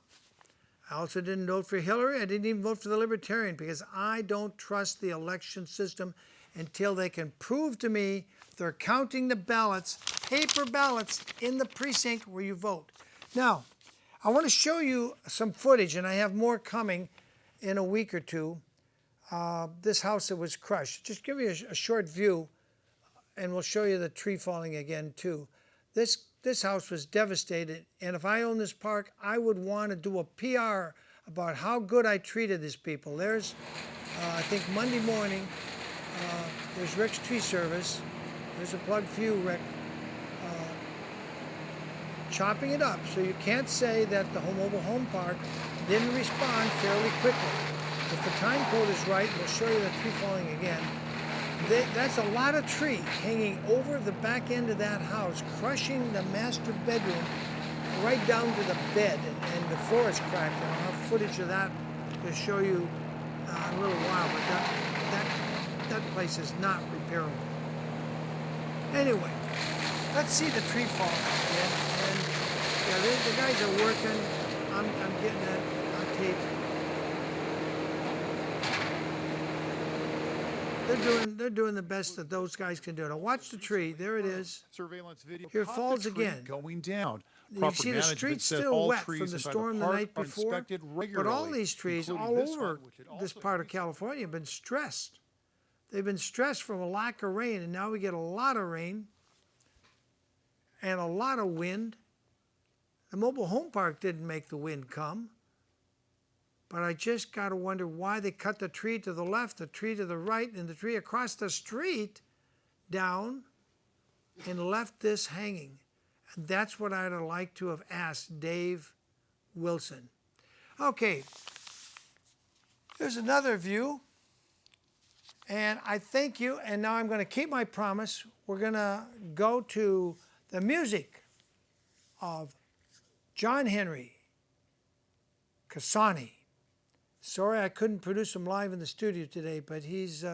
I also didn't vote for Hillary. I didn't even vote for the Libertarian, because I don't trust the election system until they can prove to me they're counting the ballots, paper ballots, in the precinct where you vote. Now, I want to show you some footage, and I have more coming in a week or two, this house that was crushed. Just give you a short view, and we'll show you the tree falling again too. This house was devastated, and if I owned this park, I would want to do a PR about how good I treated these people. There's, I think Monday morning, there's Rick's tree service. There's a plug for you, Rick. Chopping it up, so you can't say that the mobile home park didn't respond fairly quickly. If the time code is right, we'll show you the tree falling again. That's a lot of tree hanging over the back end of that house, crushing the master bedroom right down to the bed, and the floor is cracked. And I'll have footage of that to show you in a little while, but that place is not repairable. Anyway, let's see the tree falling again. And yeah, the guys are working. I'm getting that on tape. They're doing the best that those guys can do. Now watch the tree. There it is. Surveillance video. Here it falls again. Going down. You see the street's still wet from the storm the night before. But all these trees all over this part of California have been stressed. They've been stressed from a lack of rain, and now we get a lot of rain and a lot of wind. The mobile home park didn't make the wind come. But I just got to wonder why they cut the tree to the left, the tree to the right, and the tree across the street down and left this hanging. And that's what I'd like to have asked Dave Wilson. Okay, there's another view. And I thank you, and now I'm going to keep my promise. We're going to go to the music of John Henry Cassani. Sorry I couldn't produce him live in the studio today, but he's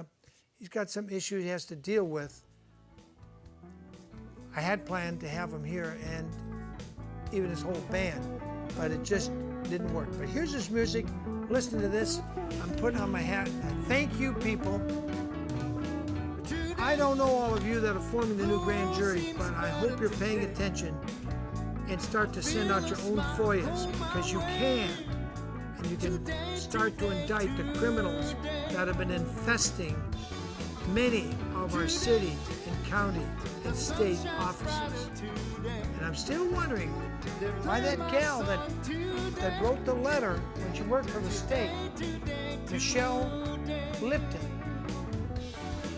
got some issues he has to deal with. I had planned to have him here and even his whole band, but it just didn't work. But here's his music. Listen to this. I'm putting on my hat. Thank you, people. I don't know all of you that are forming the new grand jury, but I hope you're paying attention and start to send out your own FOIAs, because you can. And you can start to indict the criminals that have been infesting many of our city and county and state offices. And I'm still wondering why that gal that wrote the letter when she worked for the state, Michelle Lipton,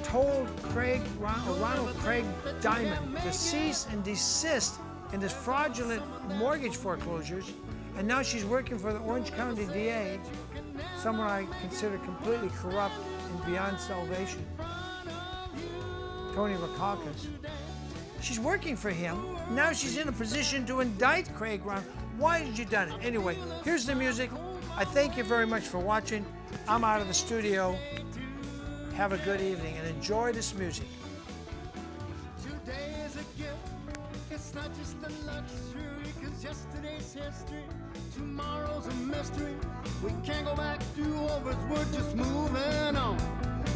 told Ronald Craig Diamond to cease and desist in this fraudulent mortgage foreclosures. And now she's working for the Orange County DA, someone I consider completely corrupt and beyond salvation, Tony Rackauckus. She's working for him. Now she's in a position to indict Craig Ron. Why has she done it? Anyway, here's the music. I thank you very much for watching. I'm out of the studio. Have a good evening and enjoy this music. Today is a gift. It's not just a luxury, 'cause yesterday's history. Tomorrow's a mystery. We can't go back to overs, we're just moving on.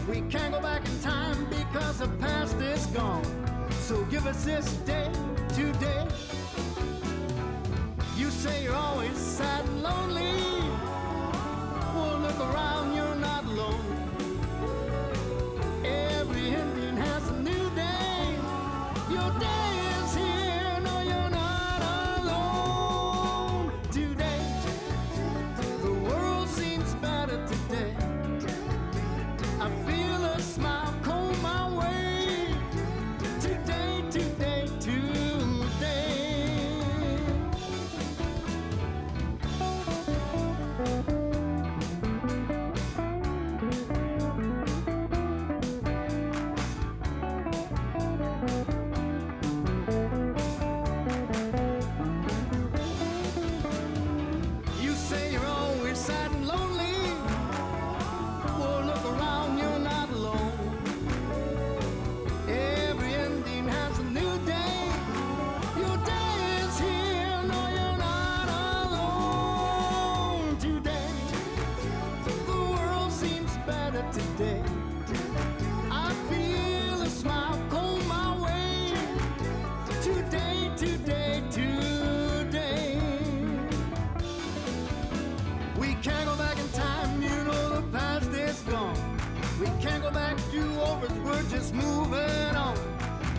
We can't go back in time because the past is gone. So give us this day, today. You say you're always sad and lonely. Well, look around, you're not alone. Every Indian has a new day. Your day is here, no, you're not alone. Today, the world seems better today. I feel a smile coming my way. Today, today, today.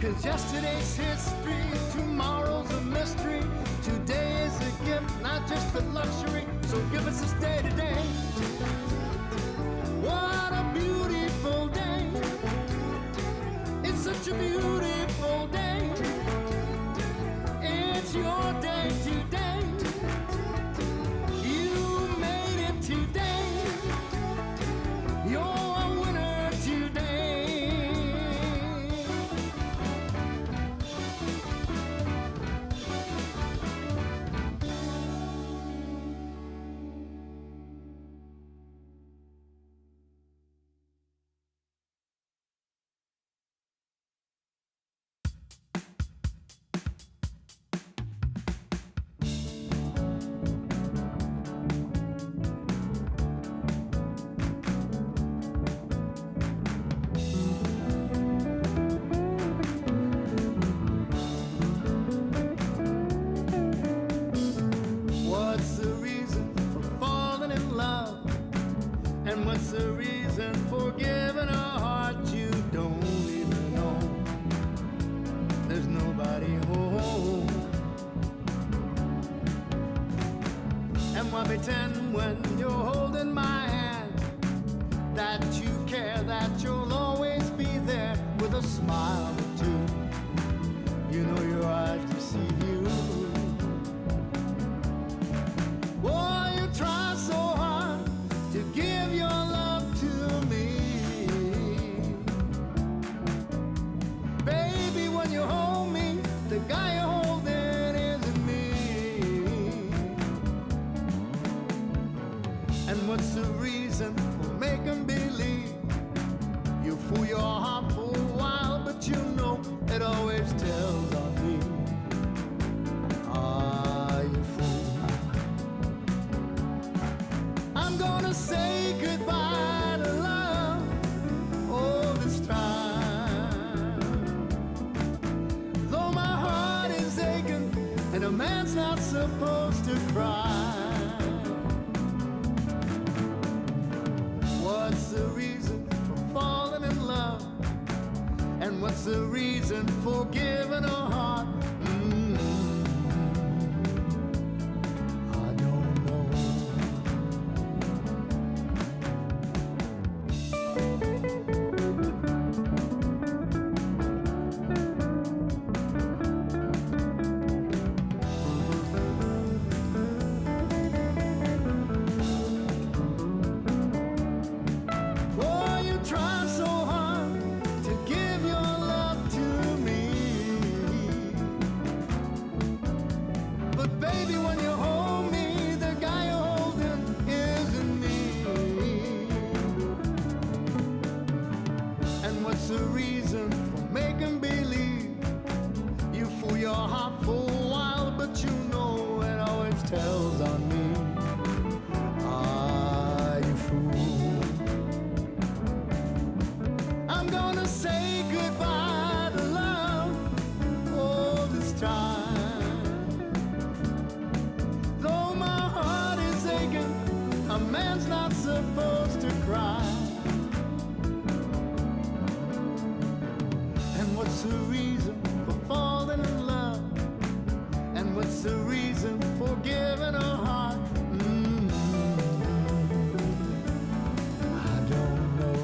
'Cause yesterday's history, tomorrow's a mystery. Today is a gift, not just a luxury. So give us this day today. What a beautiful day. It's such a beautiful day. It's your day today. You made it today. You're a winner today. What's the reason for falling in love? And what's the reason for giving a heart you don't even know? There's nobody home. And why pretend when you're holding my hand that you care, that you'll always be there with a smile or two? You know your eyes deceive you. Boy, you try so hard to give your love to me. Baby, when you hold me, the guy you're holding isn't me. And what's the reason for making believe? You fool your heart for a while, but you know it always tells on me. Ah, you fool. I'm gonna say goodbye to love all this time. Though my heart is aching and a man's not supposed to cry. What's the reason for falling in love? And what's the reason for giving a heart? I don't know. Boy, you try so hard to give your love to me. But baby, when you hold me, the guy you're holding isn't me. And what's the reason for making believe? You fool your heart for a while, but you know it always tells on me. Ah, you fool. I'm gonna say goodbye to love all this time. Though my heart is aching, a man's not supposed to cry. And what's the reason for falling in love? And what's the reason for giving a heart? I don't know.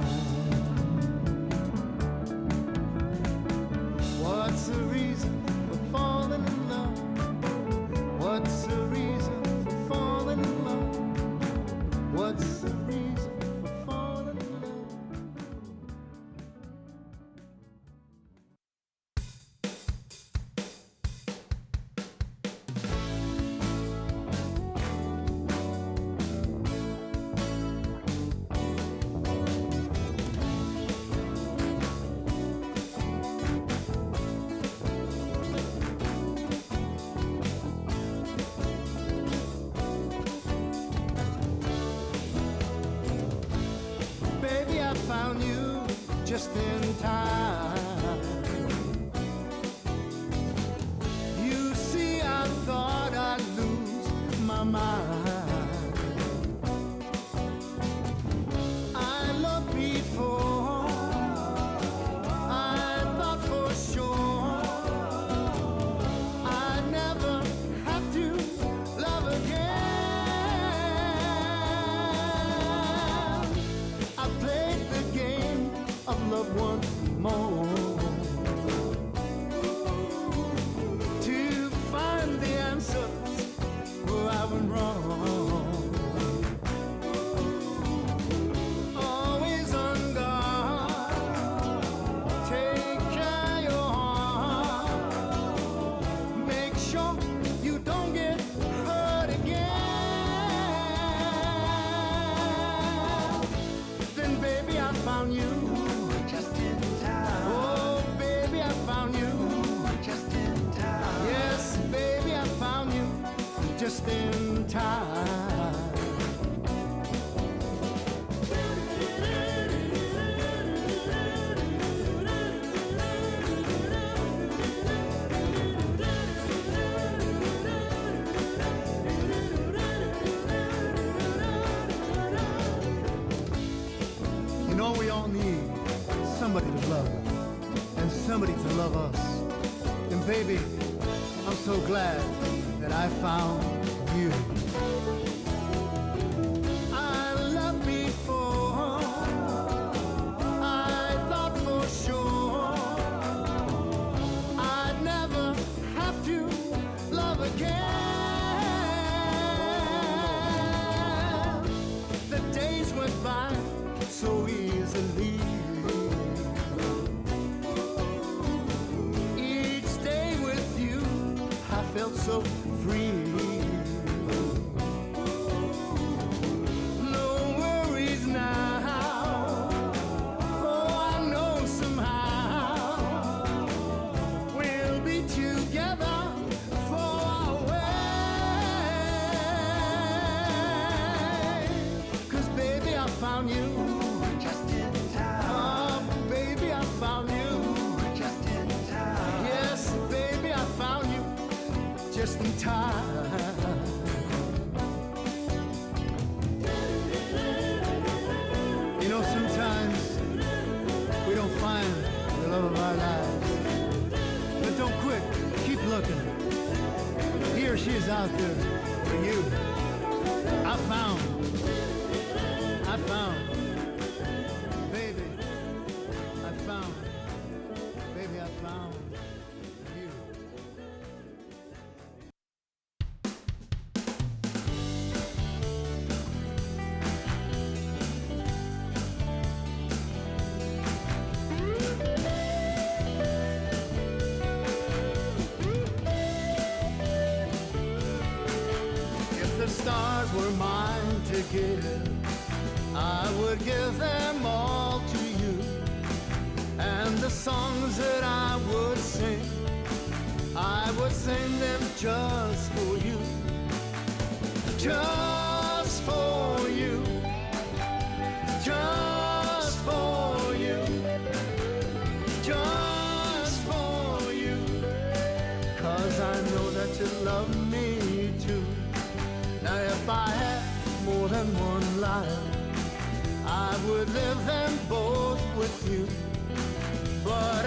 What's the reason for falling in love? What's the reason for falling in love? What's the reason for falling in love? love and somebody to love us. And baby, I'm so glad that I found you. I loved before, I thought for sure I'd never have to love again. The days went by so easily. Each day with you, I felt so free. No worries now. Oh, I know somehow we'll be together for a way. 'Cause baby, I found you just in time. Oh, baby, I found you just in time. Yes, baby, I found you just in time. You know, sometimes we don't find the love of our lives. But don't quit, keep looking. He or she is out there for you. I found, baby, I found you. If the stars were mine to give, I would give them all to you. And the songs that I would sing them just for you. Just for you. Just for you. Just for you. 'Cause I know that you love me too. Now if I had more than one life, I would live them both with you. But